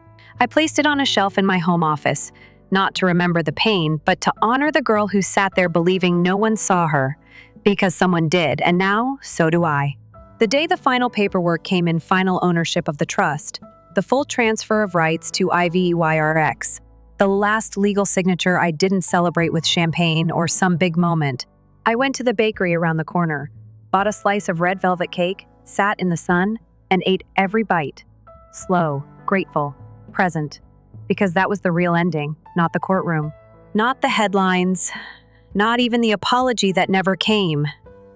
I placed it on a shelf in my home office, not to remember the pain, but to honor the girl who sat there believing no one saw her, because someone did, and now, so do I. The day the final paperwork came in, final ownership of the trust, the full transfer of rights to IVYRX, the last legal signature I didn't celebrate with champagne or some big moment. I went to the bakery around the corner, bought a slice of red velvet cake, sat in the sun, and ate every bite. Slow, grateful, present. Because that was the real ending, not the courtroom. Not the headlines, not even the apology that never came.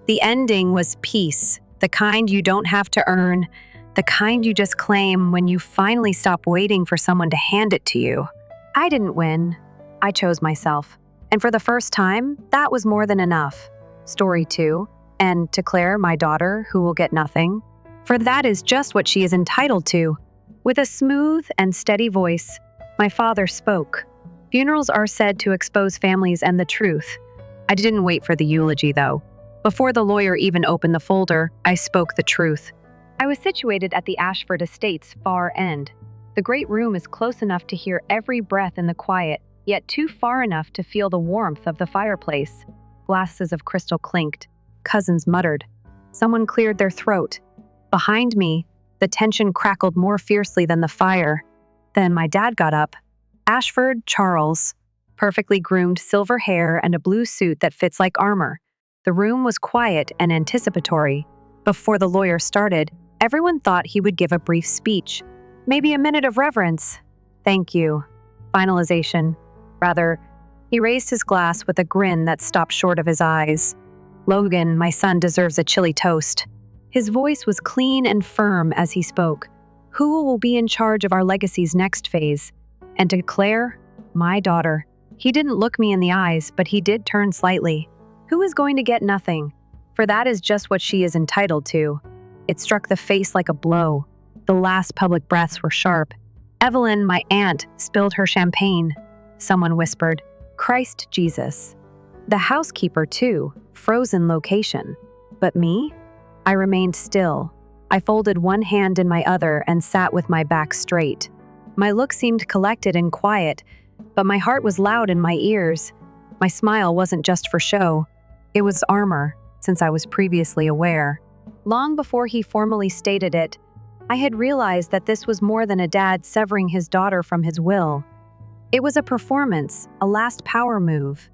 The ending was peace, the kind you don't have to earn, the kind you just claim when you finally stop waiting for someone to hand it to you. I didn't win. I chose myself. And for the first time, that was more than enough. Story 2. And to Claire, my daughter, who will get nothing. For that is just what she is entitled to. With a smooth and steady voice, my father spoke. Funerals are said to expose families and the truth. I didn't wait for the eulogy, though. Before the lawyer even opened the folder, I spoke the truth. I was situated at the Ashford Estate's far end. The great room is close enough to hear every breath in the quiet, yet too far enough to feel the warmth of the fireplace. Glasses of crystal clinked. Cousins muttered. Someone cleared their throat. Behind me, the tension crackled more fiercely than the fire. Then my dad got up. Ashford Charles. Perfectly groomed silver hair and a blue suit that fits like armor. The room was quiet and anticipatory. Before the lawyer started, everyone thought he would give a brief speech. Maybe a minute of reverence. Thank you. Finalization. Rather, he raised his glass with a grin that stopped short of his eyes. Logan, my son, deserves a chili toast. His voice was clean and firm as he spoke. Who will be in charge of our legacy's next phase? And to Claire, my daughter. He didn't look me in the eyes, but he did turn slightly. Who is going to get nothing? For that is just what she is entitled to. It struck the face like a blow. The last public breaths were sharp. Evelyn, my aunt, spilled her champagne. Someone whispered, Christ Jesus. The housekeeper, too, frozen location. But me? I remained still. I folded one hand in my other and sat with my back straight. My look seemed collected and quiet, but my heart was loud in my ears. My smile wasn't just for show. It was armor, since I was previously aware. Long before he formally stated it, I had realized that this was more than a dad severing his daughter from his will. It was a performance, a last power move.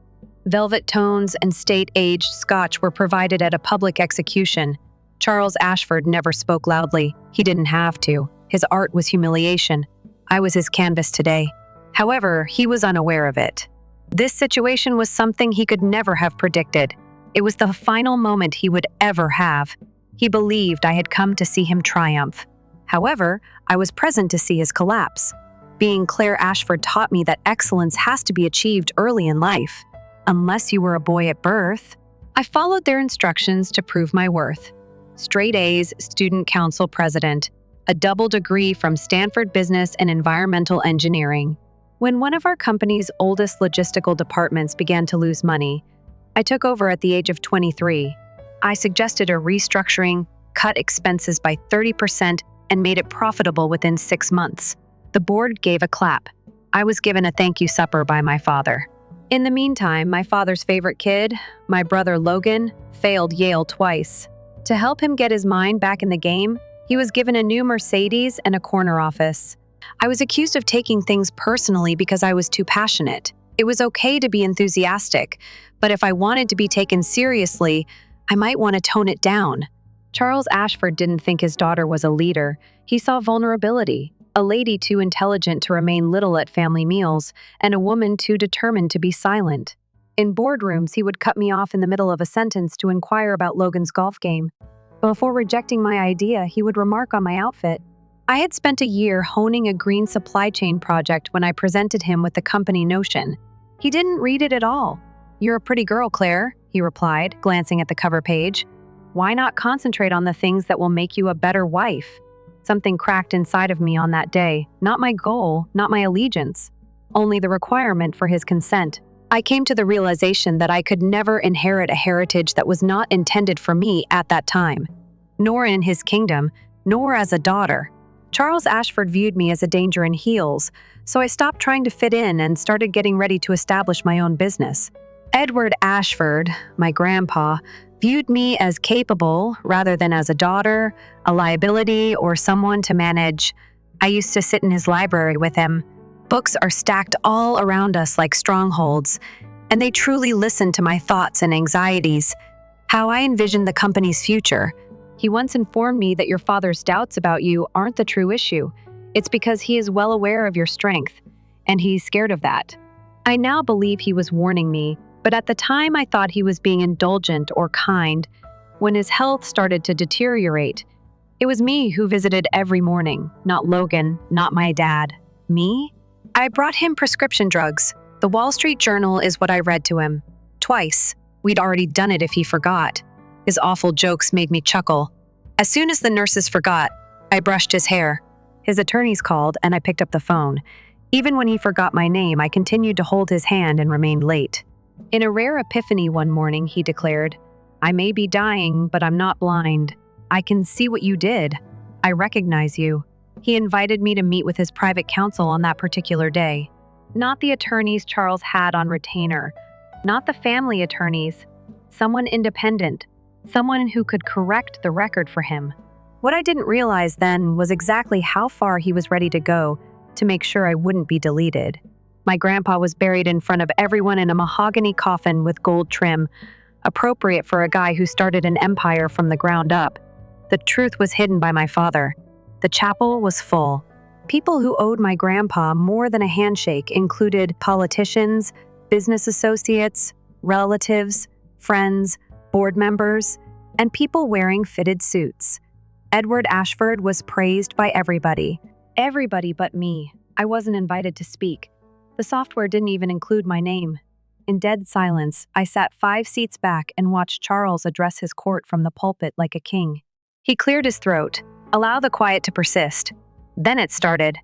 Velvet tones and state-aged scotch were provided at a public execution. Charles Ashford never spoke loudly. He didn't have to. His art was humiliation. I was his canvas today. However, he was unaware of it. This situation was something he could never have predicted. It was the final moment he would ever have. He believed I had come to see him triumph. However, I was present to see his collapse. Being Claire Ashford taught me that excellence has to be achieved early in life. Unless you were a boy at birth. I followed their instructions to prove my worth. Straight A's, student council president, a double degree from Stanford Business and Environmental Engineering. When one of our company's oldest logistical departments began to lose money, I took over at the age of 23. I suggested a restructuring, cut expenses by 30%, and made it profitable within 6 months. The board gave a clap. I was given a thank you supper by my father. In the meantime, my father's favorite kid, my brother Logan, failed Yale twice. To help him get his mind back in the game, he was given a new Mercedes and a corner office. I was accused of taking things personally because I was too passionate. It was okay to be enthusiastic, but if I wanted to be taken seriously, I might want to tone it down. Charles Ashford didn't think his daughter was a leader. He saw vulnerability. A lady too intelligent to remain little at family meals, and a woman too determined to be silent. In boardrooms, he would cut me off in the middle of a sentence to inquire about Logan's golf game. Before rejecting my idea, he would remark on my outfit. I had spent a year honing a green supply chain project when I presented him with the company notion. He didn't read it at all. "You're a pretty girl, Claire," he replied, glancing at the cover page. "Why not concentrate on the things that will make you a better wife?" Something cracked inside of me on that day. Not my goal, not my allegiance, only the requirement for his consent. I came to the realization that I could never inherit a heritage that was not intended for me at that time, nor in his kingdom, nor as a daughter. Charles Ashford viewed me as a danger in heels, so I stopped trying to fit in and started getting ready to establish my own business. Edward Ashford, my grandpa, viewed me as capable rather than as a daughter, a liability, or someone to manage. I used to sit in his library with him. Books are stacked all around us like strongholds, and they truly listen to my thoughts and anxieties, how I envision the company's future. He once informed me that your father's doubts about you aren't the true issue. It's because he is well aware of your strength, and he's scared of that. I now believe he was warning me, but at the time I thought he was being indulgent or kind. When his health started to deteriorate, it was me who visited every morning, not Logan, not my dad. Me? I brought him prescription drugs. The Wall Street Journal is what I read to him. Twice. We'd already done it if he forgot. His awful jokes made me chuckle. As soon as the nurses forgot, I brushed his hair. His attorneys called, and I picked up the phone. Even when he forgot my name, I continued to hold his hand and remained late. In a rare epiphany one morning, he declared, "I may be dying, but I'm not blind. I can see what you did. I recognize you." He invited me to meet with his private counsel on that particular day. Not the attorneys Charles had on retainer, not the family attorneys, someone independent, someone who could correct the record for him. What I didn't realize then was exactly how far he was ready to go to make sure I wouldn't be deleted. My grandpa was buried in front of everyone in a mahogany coffin with gold trim, appropriate for a guy who started an empire from the ground up. The truth was hidden by my father. The chapel was full. People who owed my grandpa more than a handshake included politicians, business associates, relatives, friends, board members, and people wearing fitted suits. Edward Ashford was praised by everybody. Everybody but me. I wasn't invited to speak. The software didn't even include my name. In dead silence, I sat 5 seats back and watched Charles address his court from the pulpit like a king. He cleared his throat. Allow the quiet to persist. Then it started.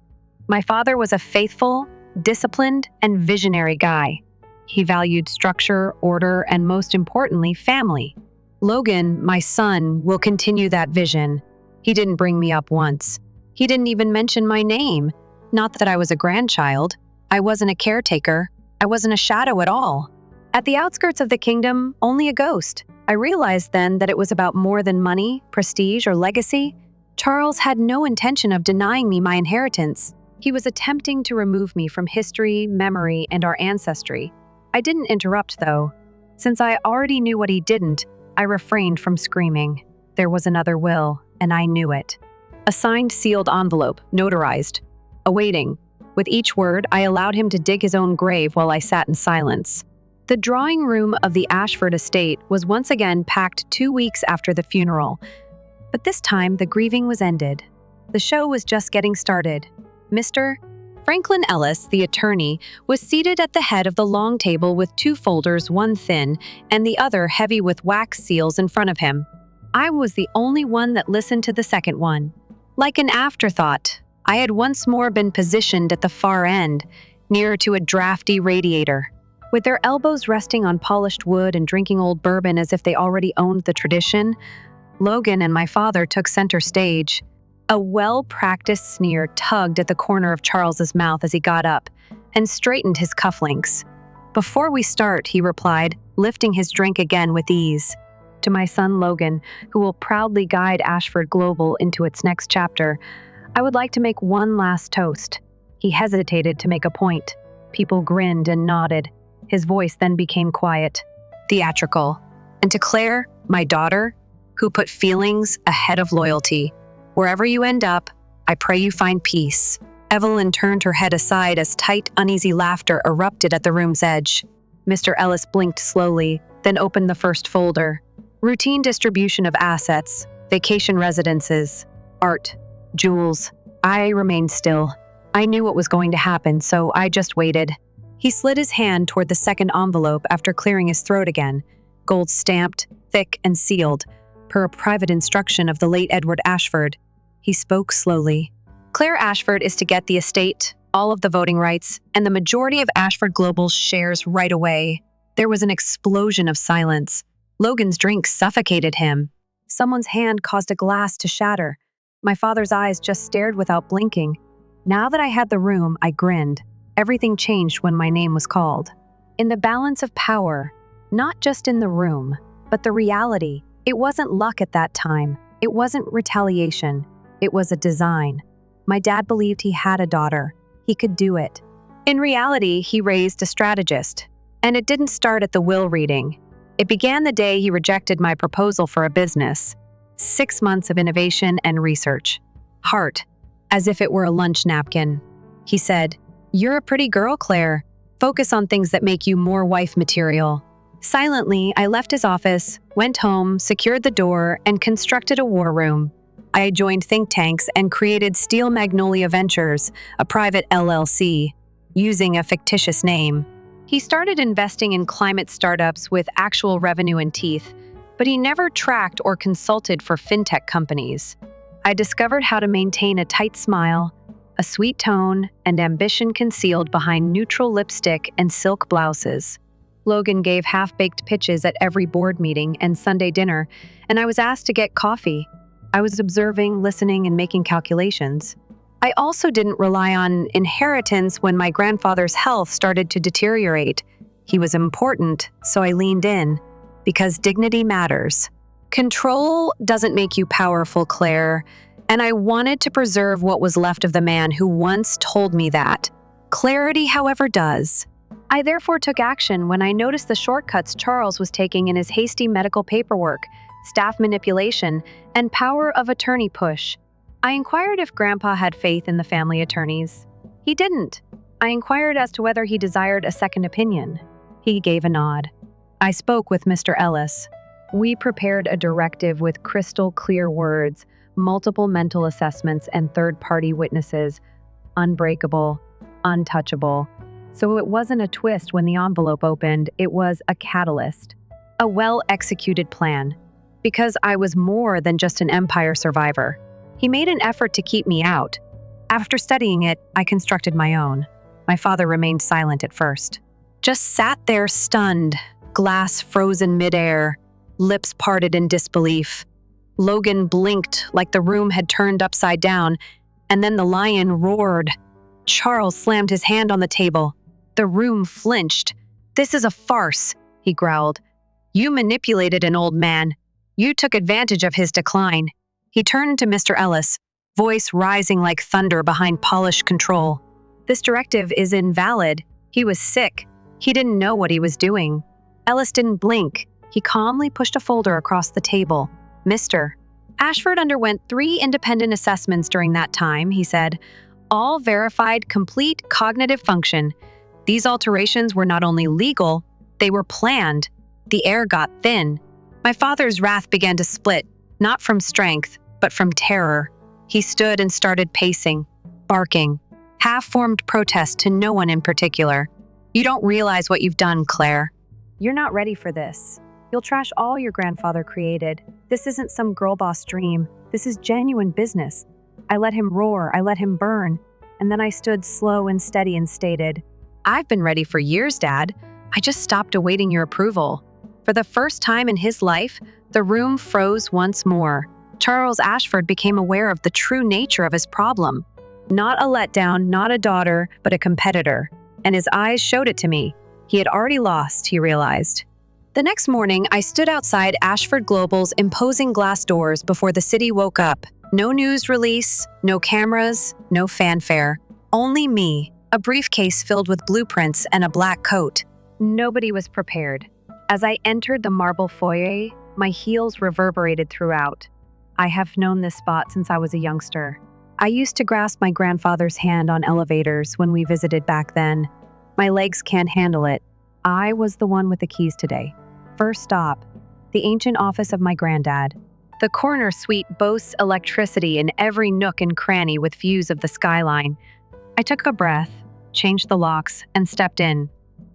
My father was a faithful, disciplined, and visionary guy. He valued structure, order, and most importantly, family. Logan, my son, will continue that vision. He didn't bring me up once. He didn't even mention my name. Not that I was a grandchild. I wasn't a caretaker. I wasn't a shadow at all. At the outskirts of the kingdom, only a ghost. I realized then that it was about more than money, prestige, or legacy. Charles had no intention of denying me my inheritance. He was attempting to remove me from history, memory, and our ancestry. I didn't interrupt, though. Since I already knew what he didn't, I refrained from screaming. There was another will, and I knew it. A signed sealed envelope, notarized. Awaiting. With each word, I allowed him to dig his own grave while I sat in silence. The drawing room of the Ashford estate was once again packed 2 weeks after the funeral. But this time, the grieving was ended. The show was just getting started. Mr. Franklin Ellis, the attorney, was seated at the head of the long table with 2 folders, one thin and the other heavy with wax seals in front of him. I was the only one that listened to the second one. Like an afterthought, I had once more been positioned at the far end, nearer to a drafty radiator. With their elbows resting on polished wood and drinking old bourbon as if they already owned the tradition, Logan and my father took center stage. A well-practiced sneer tugged at the corner of Charles's mouth as he got up and straightened his cufflinks. "Before we start," he replied, lifting his drink again with ease. "To my son Logan, who will proudly guide Ashford Global into its next chapter, I would like to make one last toast." He hesitated to make a point. People grinned and nodded. His voice then became quiet, theatrical. "And to Claire, my daughter, who put feelings ahead of loyalty. Wherever you end up, I pray you find peace." Evelyn turned her head aside as tight, uneasy laughter erupted at the room's edge. Mr. Ellis blinked slowly, then opened the first folder. Routine distribution of assets, vacation residences, art, jewels. I remained still. I knew what was going to happen, so I just waited. He slid his hand toward the second envelope after clearing his throat again, gold stamped, thick and sealed, per a private instruction of the late Edward Ashford. He spoke slowly. "Claire Ashford is to get the estate, all of the voting rights, and the majority of Ashford Global's shares right away." There was an explosion of silence. Logan's drink suffocated him. Someone's hand caused a glass to shatter. My father's eyes just stared without blinking. Now that I had the room, I grinned. Everything changed when my name was called. In the balance of power, not just in the room, but the reality. It wasn't luck at that time. It wasn't retaliation. It was a design. My dad believed he had a daughter. He could do it. In reality, he raised a strategist. And it didn't start at the will reading. It began the day he rejected my proposal for a business. 6 months of innovation and research. Heart, as if it were a lunch napkin. He said, "You're a pretty girl, Claire. Focus on things that make you more wife material." Silently, I left his office, went home, secured the door, and constructed a war room. I joined think tanks and created Steel Magnolia Ventures, a private LLC, using a fictitious name. He started investing in climate startups with actual revenue and teeth, but he never tracked or consulted for fintech companies. I discovered how to maintain a tight smile, a sweet tone, and ambition concealed behind neutral lipstick and silk blouses. Logan gave half-baked pitches at every board meeting and Sunday dinner, and I was asked to get coffee. I was observing, listening, and making calculations. I also didn't rely on inheritance when my grandfather's health started to deteriorate. He was important, so I leaned in, because dignity matters. Control doesn't make you powerful, Claire, and I wanted to preserve what was left of the man who once told me that. Clarity, however, does. I therefore took action when I noticed the shortcuts Charles was taking in his hasty medical paperwork, staff manipulation, and power of attorney push. I inquired if Grandpa had faith in the family attorneys. He didn't. I inquired as to whether he desired a second opinion. He gave a nod. I spoke with Mr. Ellis. We prepared a directive with crystal clear words, multiple mental assessments, and third-party witnesses. Unbreakable, untouchable. So it wasn't a twist when the envelope opened, it was a catalyst. A well-executed plan. Because I was more than just an empire survivor. He made an effort to keep me out. After studying it, I constructed my own. My father remained silent at first. Just sat there stunned, glass frozen midair, lips parted in disbelief. Logan blinked like the room had turned upside down, and then the lion roared. Charles slammed his hand on the table. The room flinched. "This is a farce," he growled. "You manipulated an old man. You took advantage of his decline. He turned to Mr. Ellis, voice rising like thunder behind polished control. This directive is invalid. He was sick. He didn't know what he was doing. Ellis didn't blink. He calmly pushed a folder across the table. Mr. Ashford underwent 3 independent assessments during that time, he said. All verified complete cognitive function. These alterations were not only legal, they were planned. The air got thin. My father's wrath began to split, not from strength, but from terror. He stood and started pacing, barking, half-formed protest to no one in particular. You don't realize what you've done, Claire. You're not ready for this. You'll trash all your grandfather created. This isn't some girl boss dream. This is genuine business. I let him roar, I let him burn, and then I stood slow and steady and stated, I've been ready for years, Dad. I just stopped awaiting your approval. For the first time in his life, the room froze once more. Charles Ashford became aware of the true nature of his problem. Not a letdown, not a daughter, but a competitor. And his eyes showed it to me. He had already lost, he realized. The next morning, I stood outside Ashford Global's imposing glass doors before the city woke up. No news release, no cameras, no fanfare. Only me, a briefcase filled with blueprints and a black coat. Nobody was prepared. As I entered the marble foyer, my heels reverberated throughout. I have known this spot since I was a youngster. I used to grasp my grandfather's hand on elevators when we visited back then. My legs can't handle it. I was the one with the keys today. First stop, the ancient office of my granddad. The corner suite boasts electricity in every nook and cranny with views of the skyline. I took a breath, changed the locks, and stepped in.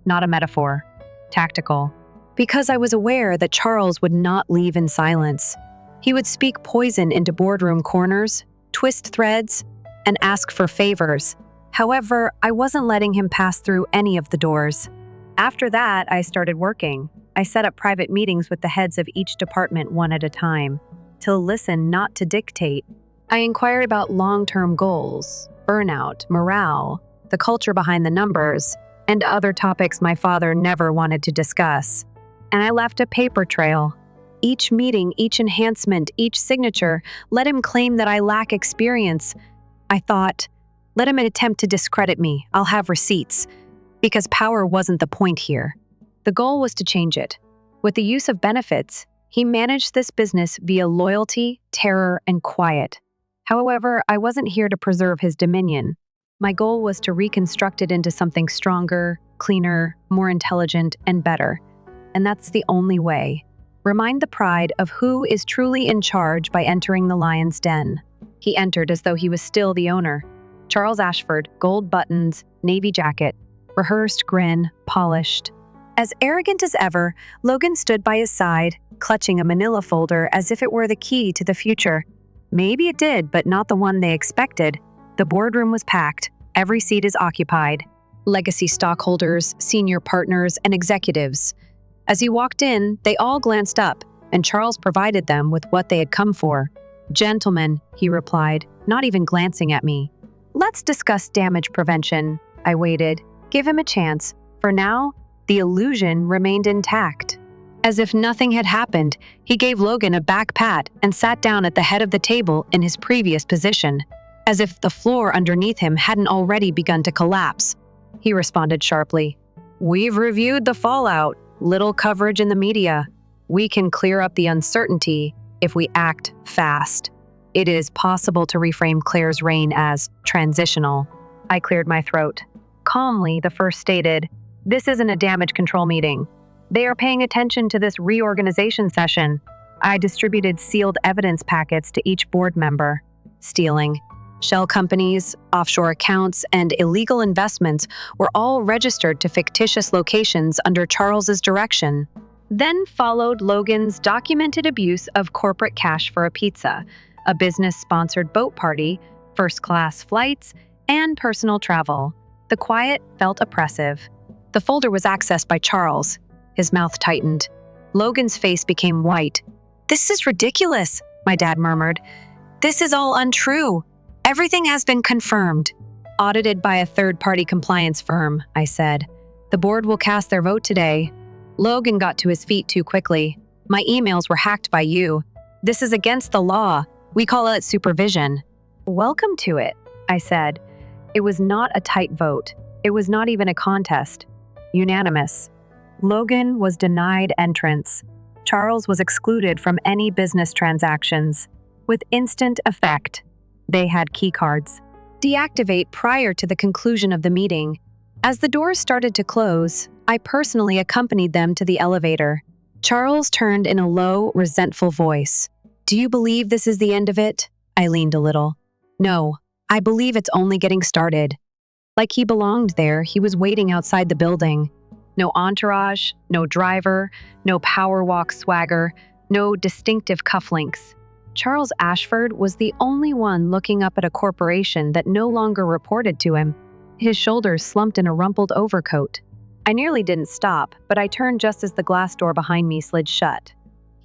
Not a metaphor. Tactical. Because I was aware that Charles would not leave in silence. He would speak poison into boardroom corners, twist threads, and ask for favors. However, I wasn't letting him pass through any of the doors. After that, I started working. I set up private meetings with the heads of each department one at a time, to listen, not to dictate. I inquired about long-term goals, burnout, morale, the culture behind the numbers, and other topics my father never wanted to discuss. And I left a paper trail. Each meeting, each enhancement, each signature, let him claim that I lack experience. I thought, let him attempt to discredit me. I'll have receipts. Because power wasn't the point here. The goal was to change it. With the use of benefits, he managed this business via loyalty, terror, and quiet. However, I wasn't here to preserve his dominion. My goal was to reconstruct it into something stronger, cleaner, more intelligent, and better. And that's the only way. Remind the pride of who is truly in charge by entering the lion's den. He entered as though he was still the owner. Charles Ashford, gold buttons, navy jacket, rehearsed grin, polished. As arrogant as ever, Logan stood by his side, clutching a manila folder as if it were the key to the future. Maybe it did, but not the one they expected. The boardroom was packed. Every seat is occupied. Legacy stockholders, senior partners, and executives. As he walked in, they all glanced up, and Charles provided them with what they had come for. Gentlemen, he replied, not even glancing at me. Let's discuss damage prevention. I waited. Give him a chance. For now, the illusion remained intact. As if nothing had happened, he gave Logan a back pat and sat down at the head of the table in his previous position, as if the floor underneath him hadn't already begun to collapse. He responded sharply, We've reviewed the fallout, little coverage in the media. We can clear up the uncertainty if we act fast. It is possible to reframe Claire's reign as transitional. I cleared my throat. Calmly, the first stated, This isn't a damage control meeting. They are paying attention to this reorganization session. I distributed sealed evidence packets to each board member. Stealing. Shell companies, offshore accounts, and illegal investments were all registered to fictitious locations under Charles's direction. Then followed Logan's documented abuse of corporate cash for a pizza, a business-sponsored boat party, first-class flights, and personal travel. The quiet felt oppressive. The folder was accessed by Charles. His mouth tightened. Logan's face became white. This is ridiculous, my dad murmured. This is all untrue. Everything has been confirmed. Audited by a third-party compliance firm, I said. The board will cast their vote today. Logan got to his feet too quickly. My emails were hacked by you. This is against the law. We call it supervision. Welcome to it, I said. It was not a tight vote. It was not even a contest. Unanimous. Logan was denied entrance. Charles was excluded from any business transactions. With instant effect, they had keycards. Deactivate prior to the conclusion of the meeting. As the doors started to close, I personally accompanied them to the elevator. Charles turned in a low, resentful voice. Do you believe this is the end of it? I leaned a little. No, I believe it's only getting started. Like he belonged there, he was waiting outside the building. No entourage, no driver, no power walk swagger, no distinctive cufflinks. Charles Ashford was the only one looking up at a corporation that no longer reported to him. His shoulders slumped in a rumpled overcoat. I nearly didn't stop, but I turned just as the glass door behind me slid shut.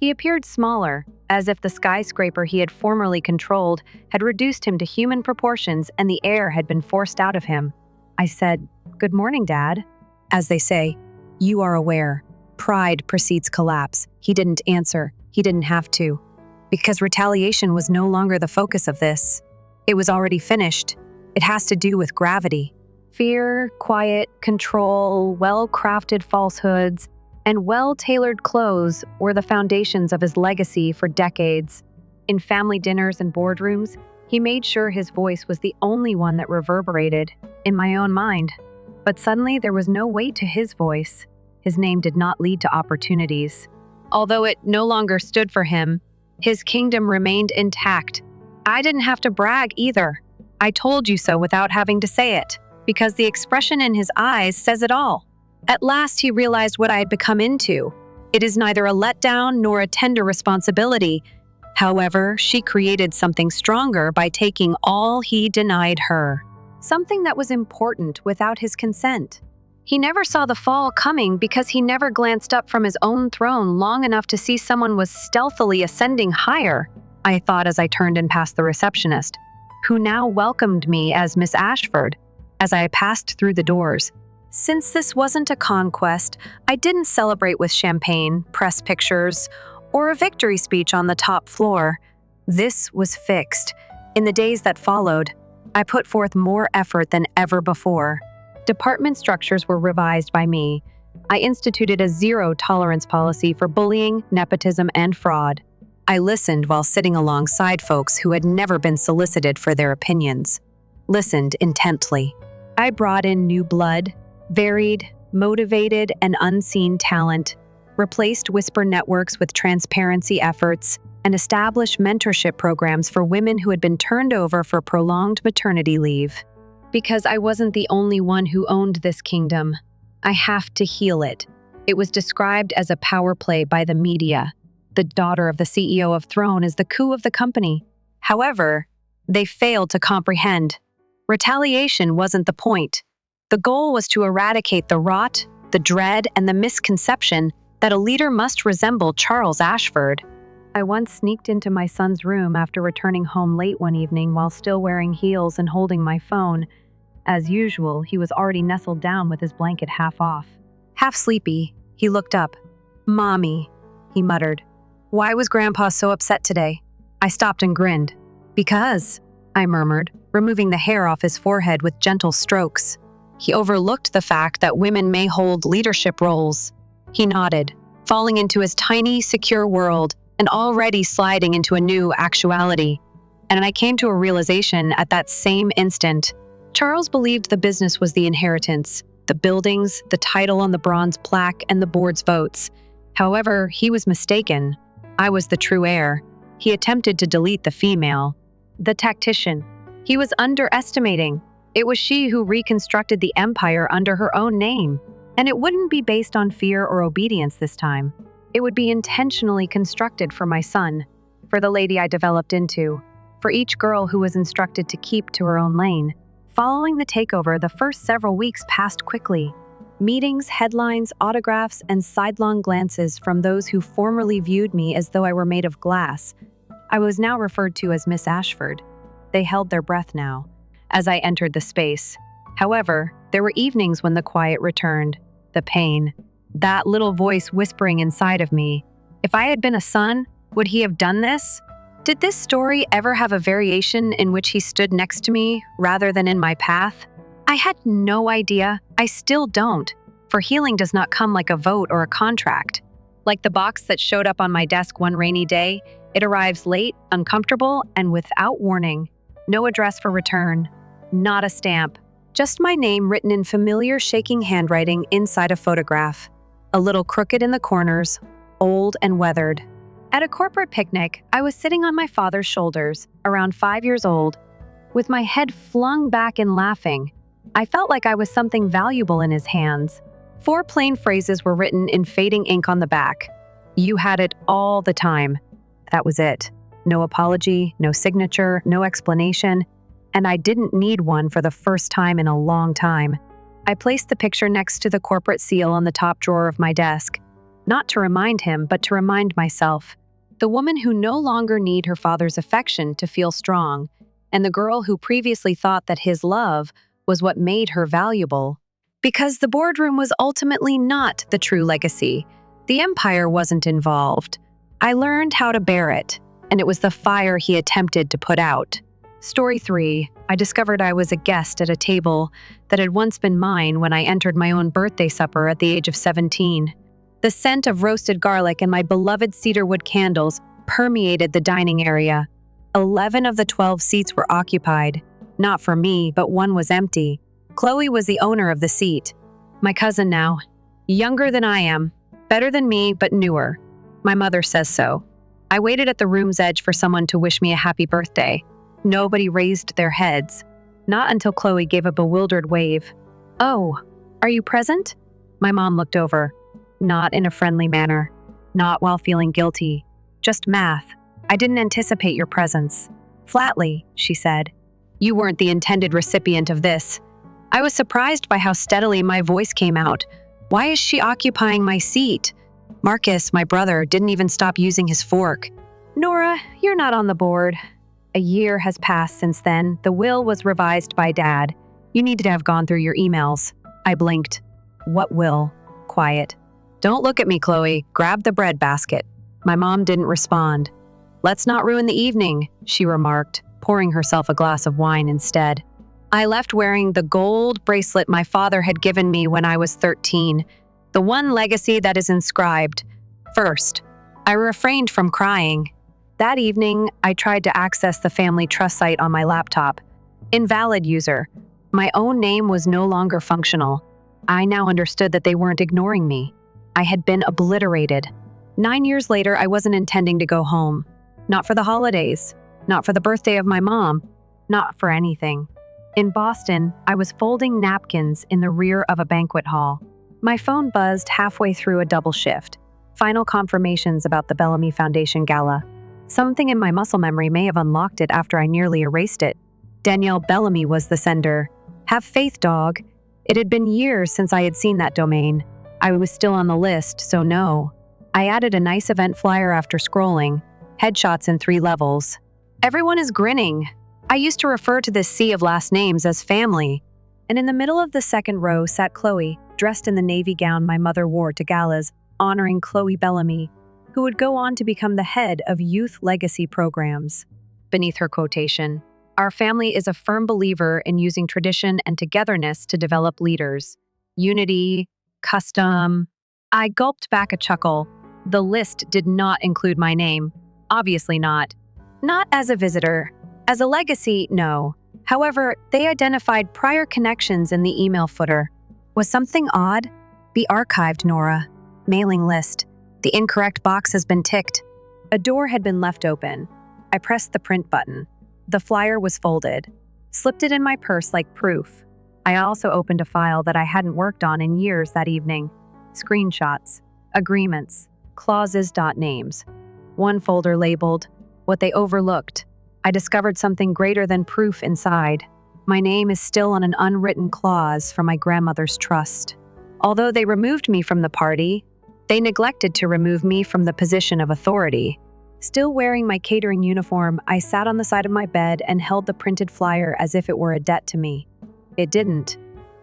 He appeared smaller, as if the skyscraper he had formerly controlled had reduced him to human proportions and the air had been forced out of him. I said, "Good morning, Dad." As they say, you are aware. Pride precedes collapse. He didn't answer. He didn't have to. Because retaliation was no longer the focus of this. It was already finished. It has to do with gravity. Fear, quiet, control, well-crafted falsehoods, and well-tailored clothes were the foundations of his legacy for decades. In family dinners and boardrooms, he made sure his voice was the only one that reverberated in my own mind. But suddenly there was no weight to his voice. His name did not lead to opportunities. Although it no longer stood for him, his kingdom remained intact. I didn't have to brag either. I told you so without having to say it, because the expression in his eyes says it all. At last he realized what I had become into. It is neither a letdown nor a tender responsibility. However, she created something stronger by taking all he denied her. Something that was important without his consent. He never saw the fall coming because he never glanced up from his own throne long enough to see someone was stealthily ascending higher, I thought as I turned and passed the receptionist, who now welcomed me as Miss Ashford as I passed through the doors. Since this wasn't a conquest, I didn't celebrate with champagne, press pictures, or a victory speech on the top floor. This was fixed. In the days that followed, I put forth more effort than ever before. Department structures were revised by me. I instituted a zero-tolerance policy for bullying, nepotism, and fraud. I listened while sitting alongside folks who had never been solicited for their opinions. Listened intently. I brought in new blood, varied, motivated, and unseen talent, replaced whisper networks with transparency efforts, and established mentorship programs for women who had been turned over for prolonged maternity leave. Because I wasn't the only one who owned this kingdom, I have to heal it. It was described as a power play by the media. The daughter of the CEO of Throne is the coup of the company. However, they failed to comprehend. Retaliation wasn't the point. The goal was to eradicate the rot, the dread, and the misconception that a leader must resemble Charles Ashford. I once sneaked into my son's room after returning home late one evening while still wearing heels and holding my phone. As usual, he was already nestled down with his blanket half off. Half sleepy, he looked up. "Mommy," he muttered. "Why was Grandpa so upset today?" I stopped and grinned. "Because," I murmured, removing the hair off his forehead with gentle strokes. He overlooked the fact that women may hold leadership roles. He nodded, falling into his tiny, secure world and already sliding into a new actuality. And I came to a realization at that same instant. Charles believed the business was the inheritance, the buildings, the title on the bronze plaque, and the board's votes. However, he was mistaken. I was the true heir. He attempted to delete the female, the tactician. He was underestimating. It was she who reconstructed the empire under her own name. And it wouldn't be based on fear or obedience this time. It would be intentionally constructed for my son, for the lady I developed into, for each girl who was instructed to keep to her own lane. Following the takeover, the first several weeks passed quickly. Meetings, headlines, autographs, and sidelong glances from those who formerly viewed me as though I were made of glass. I was now referred to as Miss Ashford. They held their breath now, as I entered the space. However, there were evenings when the quiet returned, the pain, that little voice whispering inside of me. If I had been a son, would he have done this? Did this story ever have a variation in which he stood next to me rather than in my path? I had no idea. I still don't, for healing does not come like a vote or a contract. Like the box that showed up on my desk one rainy day, it arrives late, uncomfortable, and without warning. No address for return. Not a stamp. Just my name written in familiar shaking handwriting inside a photograph. A little crooked in the corners, old and weathered. At a corporate picnic, I was sitting on my father's shoulders, around 5 years old, with my head flung back and laughing. I felt like I was something valuable in his hands. 4 plain phrases were written in fading ink on the back. You had it all the time. That was it. No apology, no signature, no explanation, and I didn't need one for the first time in a long time. I placed the picture next to the corporate seal on the top drawer of my desk, not to remind him, but to remind myself. The woman who no longer needed her father's affection to feel strong, and the girl who previously thought that his love was what made her valuable. Because the boardroom was ultimately not the true legacy. The empire wasn't involved. I learned how to bear it, and it was the fire he attempted to put out. Story 3. I discovered I was a guest at a table that had once been mine when I entered my own birthday supper at the age of 17. The scent of roasted garlic and my beloved cedarwood candles permeated the dining area. 11 of the 12 seats were occupied. Not for me, but one was empty. Chloe was the owner of the seat. My cousin now. Younger than I am. Better than me, but newer. My mother says so. I waited at the room's edge for someone to wish me a happy birthday. Nobody raised their heads. Not until Chloe gave a bewildered wave. Oh, are you present? My mom looked over. Not in a friendly manner. Not while feeling guilty. Just math. I didn't anticipate your presence. Flatly, she said. You weren't the intended recipient of this. I was surprised by how steadily my voice came out. Why is she occupying my seat? Marcus, my brother, didn't even stop using his fork. Nora, you're not on the board. A year has passed since then. The will was revised by Dad. You need to have gone through your emails. I blinked. What will? Quiet. Don't look at me, Chloe. Grab the bread basket. My mom didn't respond. Let's not ruin the evening, she remarked, pouring herself a glass of wine instead. I left wearing the gold bracelet my father had given me when I was 13, the one legacy that is inscribed. First, I refrained from crying. That evening, I tried to access the family trust site on my laptop. Invalid user. My own name was no longer functional. I now understood that they weren't ignoring me. I had been obliterated. 9 years later, I wasn't intending to go home. Not for the holidays. Not for the birthday of my mom. Not for anything. In Boston, I was folding napkins in the rear of a banquet hall. My phone buzzed halfway through a double shift. Final confirmations about the Bellamy Foundation Gala. Something in my muscle memory may have unlocked it after I nearly erased it. Danielle Bellamy was the sender. Have faith, dog. It had been years since I had seen that domain. I was still on the list, so no. I added a nice event flyer after scrolling. Headshots in 3 levels. Everyone is grinning. I used to refer to this sea of last names as family. And in the middle of the second row sat Chloe, dressed in the navy gown my mother wore to galas, honoring Chloe Bellamy, who would go on to become the head of youth legacy programs. Beneath her quotation, our family is a firm believer in using tradition and togetherness to develop leaders. Unity, custom. I gulped back a chuckle. The list did not include my name. Obviously not. Not as a visitor. As a legacy, no. However, they identified prior connections in the email footer. Was something odd? Be archived, Nora. Mailing list. The incorrect box has been ticked. A door had been left open. I pressed the print button. The flyer was folded. Slipped it in my purse like proof. I also opened a file that I hadn't worked on in years that evening. Screenshots. Agreements. Clauses.names. One folder labeled, what they overlooked. I discovered something greater than proof inside. My name is still on an unwritten clause from my grandmother's trust. Although they removed me from the party, they neglected to remove me from the position of authority. Still wearing my catering uniform, I sat on the side of my bed and held the printed flyer as if it were a debt to me. It didn't.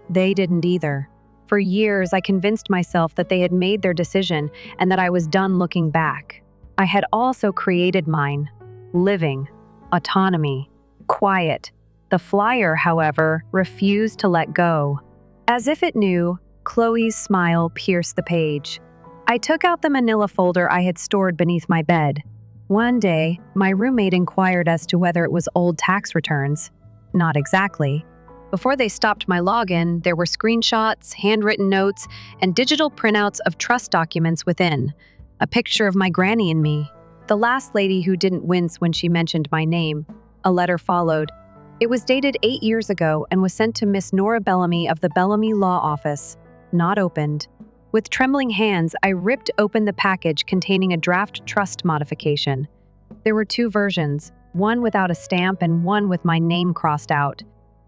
They didn't either. For years, I convinced myself that they had made their decision and that I was done looking back. I had also created mine. living, autonomy, quiet. The flyer, however, refused to let go. As if it knew, Chloe's smile pierced the page. I took out the manila folder I had stored beneath my bed. One day, my roommate inquired as to whether it was old tax returns. Not exactly. Before they stopped my login, there were screenshots, handwritten notes, and digital printouts of trust documents within. A picture of my granny and me. The last lady who didn't wince when she mentioned my name. A letter followed. It was dated 8 years ago and was sent to Miss Nora Bellamy of the Bellamy Law Office. Not opened. With trembling hands, I ripped open the package containing a draft trust modification. There were 2 versions, one without a stamp and one with my name crossed out.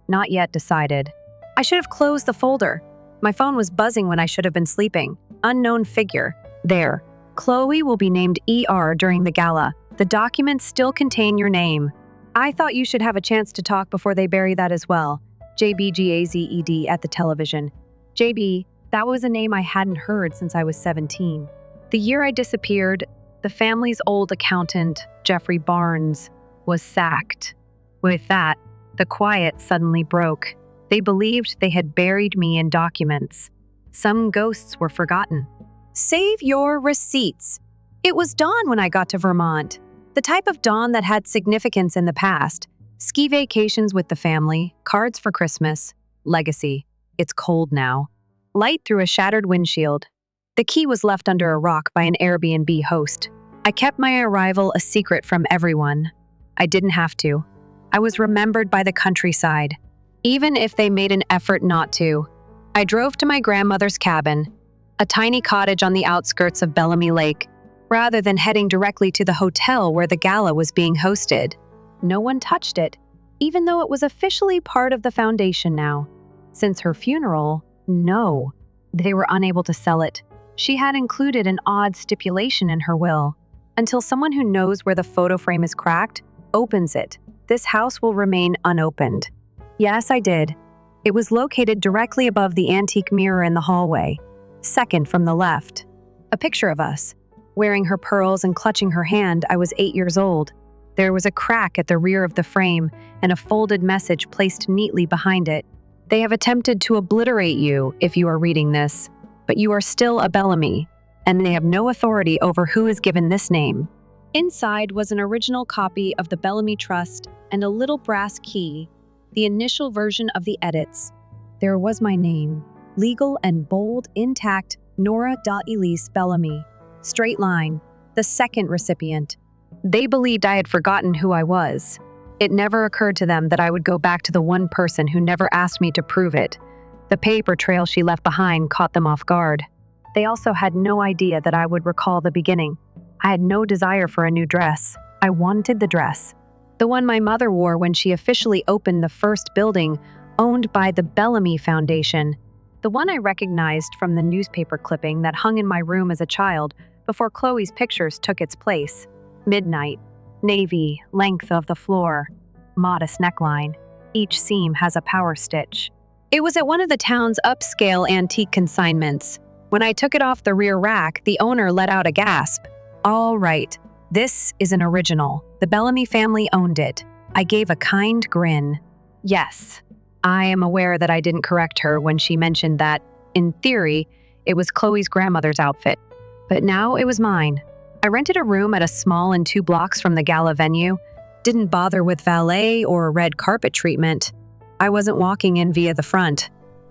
Not yet decided. I should have closed the folder. My phone was buzzing when I should have been sleeping. Unknown figure. There. Chloe will be named ER during the gala. The documents still contain your name. I thought you should have a chance to talk before they bury that as well. JBGAZED at the television. JB, that was a name I hadn't heard since I was 17. The year I disappeared, the family's old accountant, Jeffrey Barnes, was sacked. With that, the quiet suddenly broke. They believed they had buried me in documents. Some ghosts were forgotten. Save your receipts. It was dawn when I got to Vermont. The type of dawn that had significance in the past. Ski vacations with the family, cards for Christmas, legacy. It's cold now. Light through a shattered windshield. The key was left under a rock by an Airbnb host. I kept my arrival a secret from everyone. I didn't have to. I was remembered by the countryside, even if they made an effort not to. I drove to my grandmother's cabin, a tiny cottage on the outskirts of Bellamy Lake, rather than heading directly to the hotel where the gala was being hosted. No one touched it, even though it was officially part of the foundation now. Since her funeral, no, they were unable to sell it. She had included an odd stipulation in her will. Until someone who knows where the photo frame is cracked opens it, this house will remain unopened. Yes, I did. It was located directly above the antique mirror in the hallway, second from the left. A picture of us. Wearing her pearls and clutching her hand, I was 8 years old. There was a crack at the rear of the frame and a folded message placed neatly behind it. They have attempted to obliterate you if you are reading this, but you are still a Bellamy, and they have no authority over who is given this name. Inside was an original copy of the Bellamy Trust and a little brass key, the initial version of the edits. There was my name, legal and bold, intact, Nora Elise Bellamy. Straight line, the second recipient. They believed I had forgotten who I was. It never occurred to them that I would go back to the one person who never asked me to prove it. The paper trail she left behind caught them off guard. They also had no idea that I would recall the beginning. I had no desire for a new dress. I wanted the dress. The one my mother wore when she officially opened the first building owned by the Bellamy Foundation. The one I recognized from the newspaper clipping that hung in my room as a child before Chloe's pictures took its place. Midnight, navy, length of the floor, modest neckline. Each seam has a power stitch. It was at one of the town's upscale antique consignments. When I took it off the rear rack, the owner let out a gasp. All right, this is an original. The Bellamy family owned it. I gave a kind grin. Yes, I am aware that I didn't correct her when she mentioned that, in theory, it was Chloe's grandmother's outfit. But now it was mine. I rented a room at a small and 2 blocks from the gala venue. Didn't bother with valet or red carpet treatment. I wasn't walking in via the front.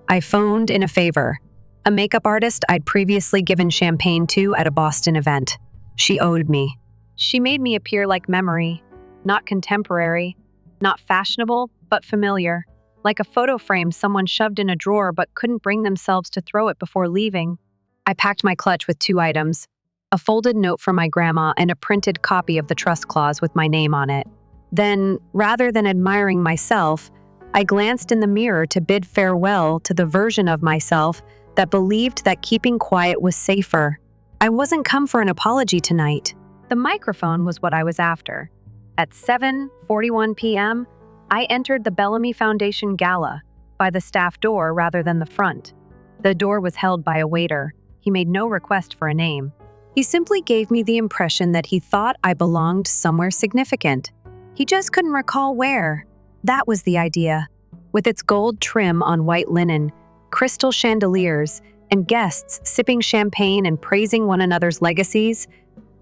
I phoned in a favor. A makeup artist I'd previously given champagne to at a Boston event. She owed me. She made me appear like memory, not contemporary, not fashionable, but familiar. Like a photo frame someone shoved in a drawer but couldn't bring themselves to throw it before leaving. I packed my clutch with 2 items, a folded note from my grandma and a printed copy of the trust clause with my name on it. Then, rather than admiring myself, I glanced in the mirror to bid farewell to the version of myself that believed that keeping quiet was safer. I wasn't come for an apology tonight. The microphone was what I was after. At 7:41 p.m., I entered the Bellamy Foundation Gala by the staff door rather than the front. The door was held by a waiter. He made no request for a name. He simply gave me the impression that he thought I belonged somewhere significant. He just couldn't recall where. That was the idea. With its gold trim on white linen, crystal chandeliers, and guests sipping champagne and praising one another's legacies,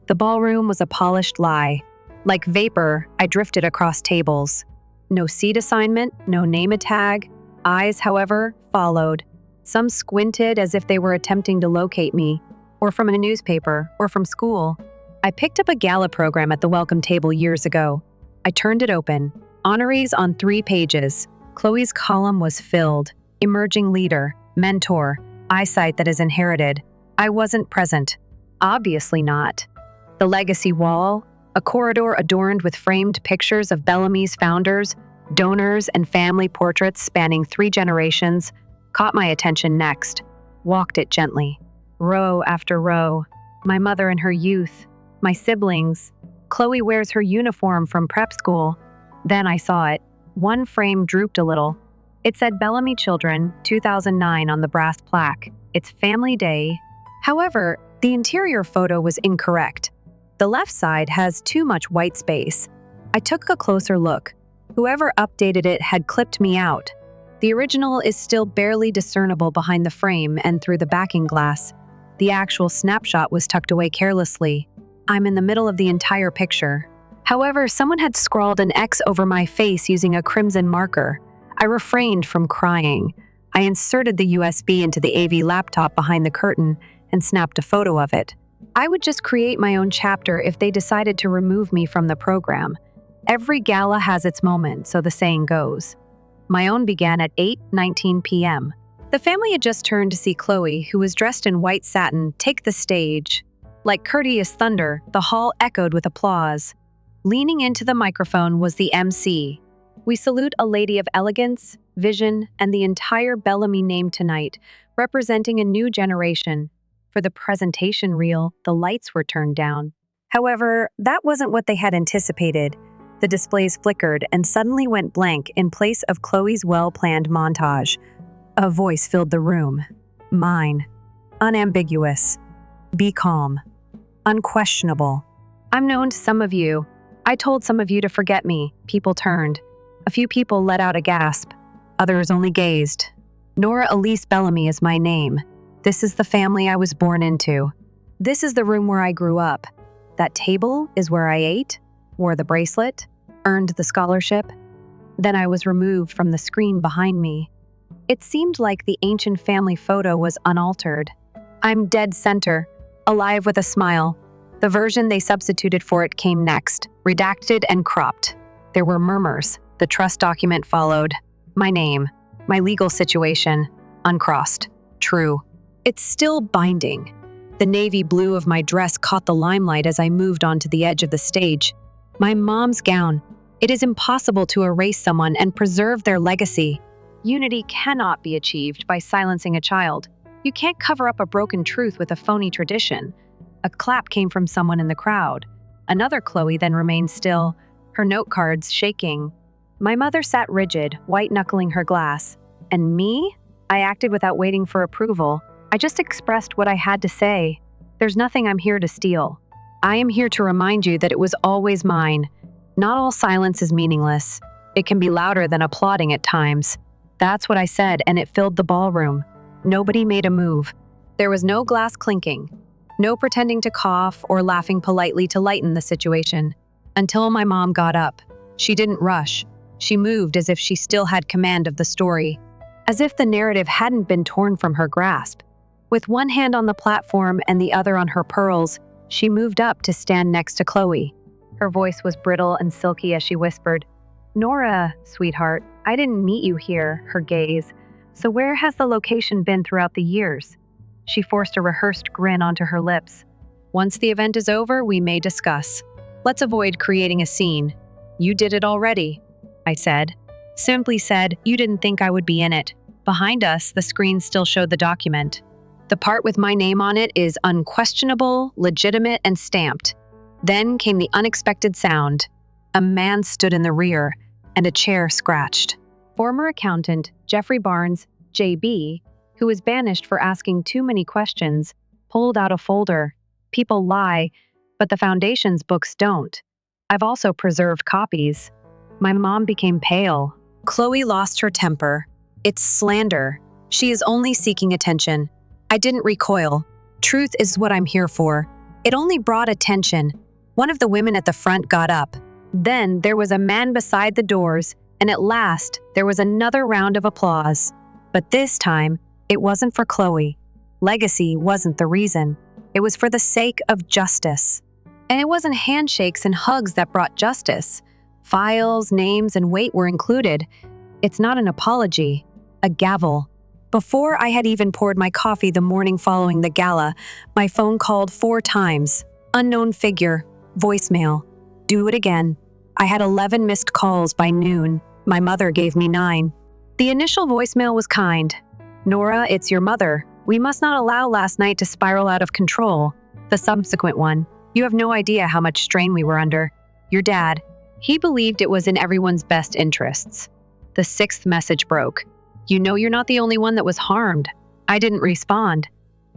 the ballroom was a polished lie. Like vapor, I drifted across tables. No seat assignment, no name tag. Eyes, however, followed. Some squinted as if they were attempting to locate me, or from a newspaper, or from school. I picked up a gala program at the welcome table years ago. I turned it open. Honorees on 3 pages. Chloe's column was filled. Emerging leader, mentor, eyesight that is inherited. I wasn't present. Obviously not. The legacy wall, a corridor adorned with framed pictures of Bellamy's founders, donors, and family portraits spanning 3 generations, caught my attention next. Walked it gently. Row after row. My mother in her youth. My siblings. Chloe wears her uniform from prep school. Then I saw it. One frame drooped a little. It said Bellamy Children, 2009 on the brass plaque. It's family day. However, the interior photo was incorrect. The left side has too much white space. I took a closer look. Whoever updated it had clipped me out. The original is still barely discernible behind the frame and through the backing glass. The actual snapshot was tucked away carelessly. I'm in the middle of the entire picture. However, someone had scrawled an X over my face using a crimson marker. I refrained from crying. I inserted the USB into the AV laptop behind the curtain and snapped a photo of it. I would just create my own chapter if they decided to remove me from the program. Every gala has its moment, so the saying goes. My own began at 8:19 p.m. The family had just turned to see Chloe, who was dressed in white satin, take the stage. Like courteous thunder, the hall echoed with applause. Leaning into the microphone was the MC. We salute a lady of elegance, vision, and the entire Bellamy name tonight, representing a new generation. For the presentation reel, the lights were turned down. However, that wasn't what they had anticipated. The displays flickered and suddenly went blank in place of Chloe's well-planned montage. A voice filled the room. Mine. Unambiguous. Be calm. Unquestionable. I'm known to some of you. I told some of you to forget me. People turned. A few people let out a gasp. Others only gazed. Nora Elise Bellamy is my name. This is the family I was born into. This is the room where I grew up. That table is where I ate, wore the bracelet, earned the scholarship. Then I was removed from the screen behind me. It seemed like the ancient family photo was unaltered. I'm dead center, alive with a smile. The version they substituted for it came next, redacted and cropped. There were murmurs. The trust document followed. My name, my legal situation, uncrossed. True. It's still binding. The navy blue of my dress caught the limelight as I moved onto the edge of the stage. My mom's gown. It is impossible to erase someone and preserve their legacy. Unity cannot be achieved by silencing a child. You can't cover up a broken truth with a phony tradition. A clap came from someone in the crowd. Another Chloe then remained still, her note cards shaking. My mother sat rigid, white-knuckling her glass. And me? I acted without waiting for approval. I just expressed what I had to say. There's nothing I'm here to steal. I am here to remind you that it was always mine. Not all silence is meaningless. It can be louder than applauding at times. That's what I said, and it filled the ballroom. Nobody made a move. There was no glass clinking. No pretending to cough or laughing politely to lighten the situation. Until my mom got up. She didn't rush. She moved as if she still had command of the story. As if the narrative hadn't been torn from her grasp. With one hand on the platform and the other on her pearls, she moved up to stand next to Chloe. Her voice was brittle and silky as she whispered, "Nora, sweetheart, I didn't meet you here," her gaze. "So where has the location been throughout the years?" She forced a rehearsed grin onto her lips. "Once the event is over, we may discuss. Let's avoid creating a scene." "You did it already," I said. Simply said, "You didn't think I would be in it." Behind us, the screen still showed the document. The part with my name on it is unquestionable, legitimate, and stamped. Then came the unexpected sound. A man stood in the rear, and a chair scratched. Former accountant Jeffrey Barnes, JB, who was banished for asking too many questions, pulled out a folder. People lie, but the Foundation's books don't. I've also preserved copies. My mom became pale. Chloe lost her temper. It's slander. She is only seeking attention. I didn't recoil. Truth is what I'm here for. It only brought attention. One of the women at the front got up. Then there was a man beside the doors, and at last there was another round of applause. But this time, it wasn't for Chloe. Legacy wasn't the reason. It was for the sake of justice. And it wasn't handshakes and hugs that brought justice. Files, names, and weight were included. It's not an apology, a gavel. Before I had even poured my coffee the morning following the gala, my phone called 4 times. Unknown figure, voicemail. Do it again. I had 11 missed calls by noon. My mother gave me 9. The initial voicemail was kind. Nora, it's your mother. We must not allow last night to spiral out of control. The subsequent one. You have no idea how much strain we were under. Your dad. He believed it was in everyone's best interests. The 6th message broke. You know you're not the only one that was harmed. I didn't respond.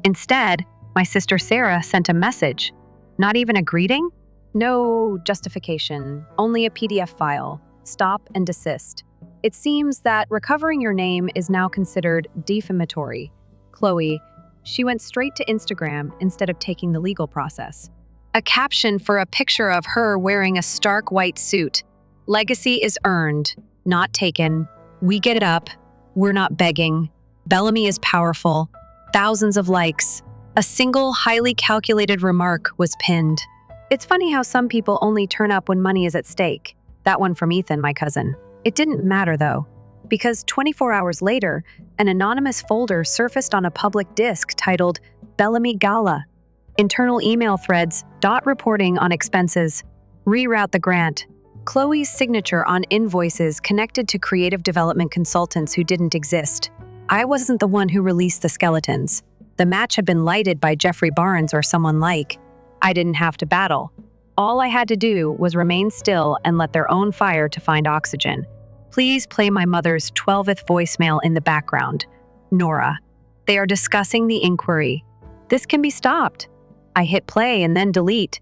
Instead, my sister Sarah sent a message. Not even a greeting? No justification, only a PDF file. Stop and desist. It seems that recovering your name is now considered defamatory. Chloe, she went straight to Instagram instead of taking the legal process. A caption for a picture of her wearing a stark white suit. Legacy is earned, not taken. We get it up. We're not begging. Bellamy is powerful. Thousands of likes. A single highly calculated remark was pinned. It's funny how some people only turn up when money is at stake. That one from Ethan, my cousin. It didn't matter though, because 24 hours later, an anonymous folder surfaced on a public disc titled Bellamy Gala. Internal email threads, reporting on expenses. Reroute the grant. Chloe's signature on invoices connected to creative development consultants who didn't exist. I wasn't the one who released the skeletons. The match had been lighted by Jeffrey Barnes or someone like. I didn't have to battle. All I had to do was remain still and let their own fire to find oxygen. Please play my mother's 12th voicemail in the background. Nora. They are discussing the inquiry. This can be stopped. I hit play and then delete.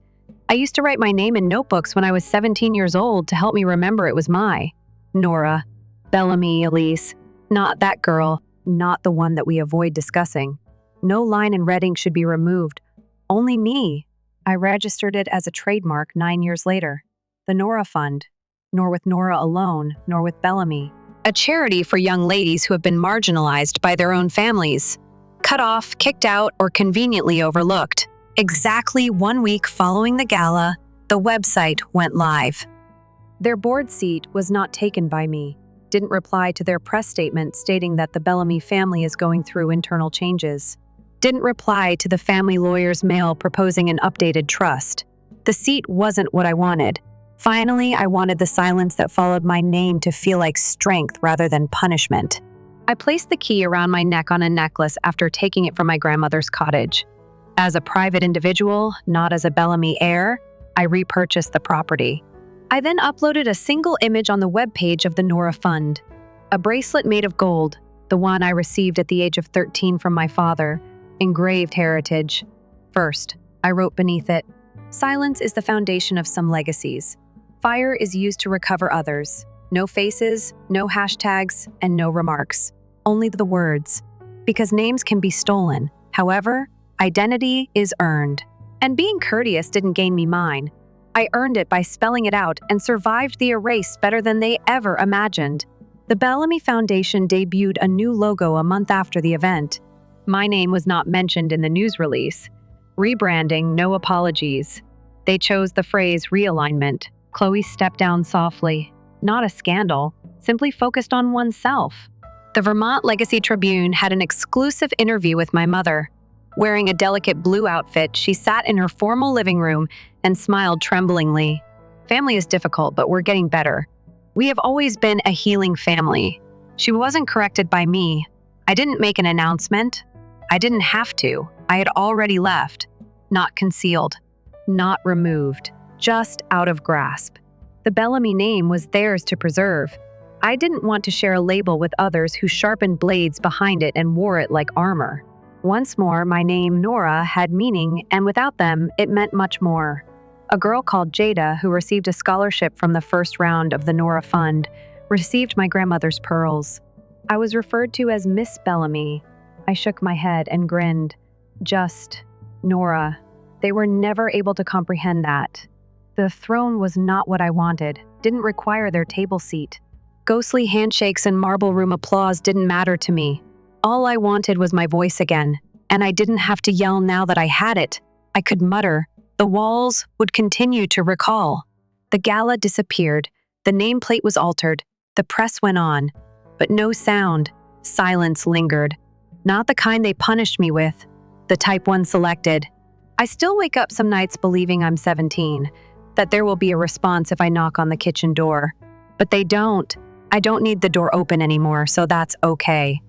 I used to write my name in notebooks when I was 17 years old to help me remember it was my. Nora. Bellamy, Elise. Not that girl. Not the one that we avoid discussing. No line in red ink should be removed. Only me. I registered it as a trademark 9 years later. The Nora Fund. Nor with Nora alone, nor with Bellamy. A charity for young ladies who have been marginalized by their own families. Cut off, kicked out, or conveniently overlooked. Exactly 1 week following the gala, the website went live. Their board seat was not taken by me. Didn't reply to their press statement stating that the Bellamy family is going through internal changes. Didn't reply to the family lawyer's mail proposing an updated trust. The seat wasn't what I wanted. Finally, I wanted the silence that followed my name to feel like strength rather than punishment. I placed the key around my neck on a necklace after taking it from my grandmother's cottage. As a private individual, not as a Bellamy heir, I repurchased the property. I then uploaded a single image on the webpage of the Nora Fund. A bracelet made of gold, the one I received at the age of 13 from my father, engraved heritage. First, I wrote beneath it, silence is the foundation of some legacies. Fire is used to recover others. No faces, no hashtags, and no remarks. Only the words. Because names can be stolen. However, identity is earned. And being courteous didn't gain me mine. I earned it by spelling it out and survived the erase better than they ever imagined. The Bellamy Foundation debuted a new logo a month after the event. My name was not mentioned in the news release. Rebranding, no apologies. They chose the phrase realignment. Chloe stepped down softly. Not a scandal, simply focused on oneself. The Vermont Legacy Tribune had an exclusive interview with my mother. Wearing a delicate blue outfit, she sat in her formal living room and smiled tremblingly. Family is difficult, but we're getting better. We have always been a healing family. She wasn't corrected by me. I didn't make an announcement. I didn't have to. I had already left. Not concealed. Not removed. Just out of grasp. The Bellamy name was theirs to preserve. I didn't want to share a label with others who sharpened blades behind it and wore it like armor. Once more, my name, Nora, had meaning, and without them, it meant much more. A girl called Jada, who received a scholarship from the first round of the Nora Fund, received my grandmother's pearls. I was referred to as Miss Bellamy. I shook my head and grinned. Just Nora. They were never able to comprehend that. The throne was not what I wanted, didn't require their table seat. Ghostly handshakes and marble room applause didn't matter to me. All I wanted was my voice again, and I didn't have to yell now that I had it. I could mutter. The walls would continue to recall. The gala disappeared. The nameplate was altered. The press went on. But no sound. Silence lingered. Not the kind they punished me with. The type one selected. I still wake up some nights believing I'm 17, that there will be a response if I knock on the kitchen door. But they don't. I don't need the door open anymore, so that's okay.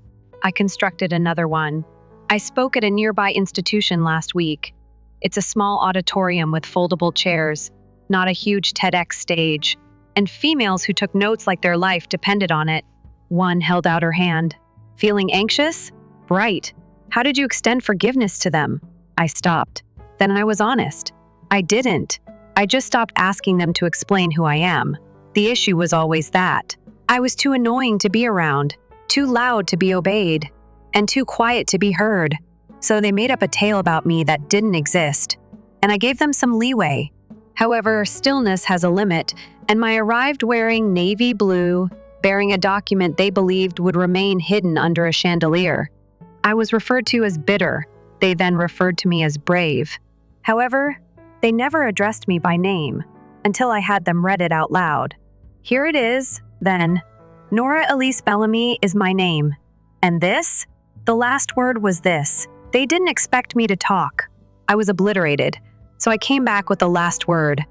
I constructed another one. I spoke at a nearby institution last week. It's a small auditorium with foldable chairs, not a huge TEDx stage, and females who took notes like their life depended on it. One held out her hand. Feeling anxious? Right. How did you extend forgiveness to them? I stopped. Then I was honest. I didn't. I just stopped asking them to explain who I am. The issue was always that. I was too annoying to be around, too loud to be obeyed, and too quiet to be heard. So they made up a tale about me that didn't exist, and I gave them some leeway. However, stillness has a limit, and I arrived wearing navy blue, bearing a document they believed would remain hidden under a chandelier. I was referred to as bitter. They then referred to me as brave. However, they never addressed me by name until I had them read it out loud. Here it is, then. Nora Elise Bellamy is my name. And this? The last word was this. They didn't expect me to talk. I was obliterated, so I came back with the last word.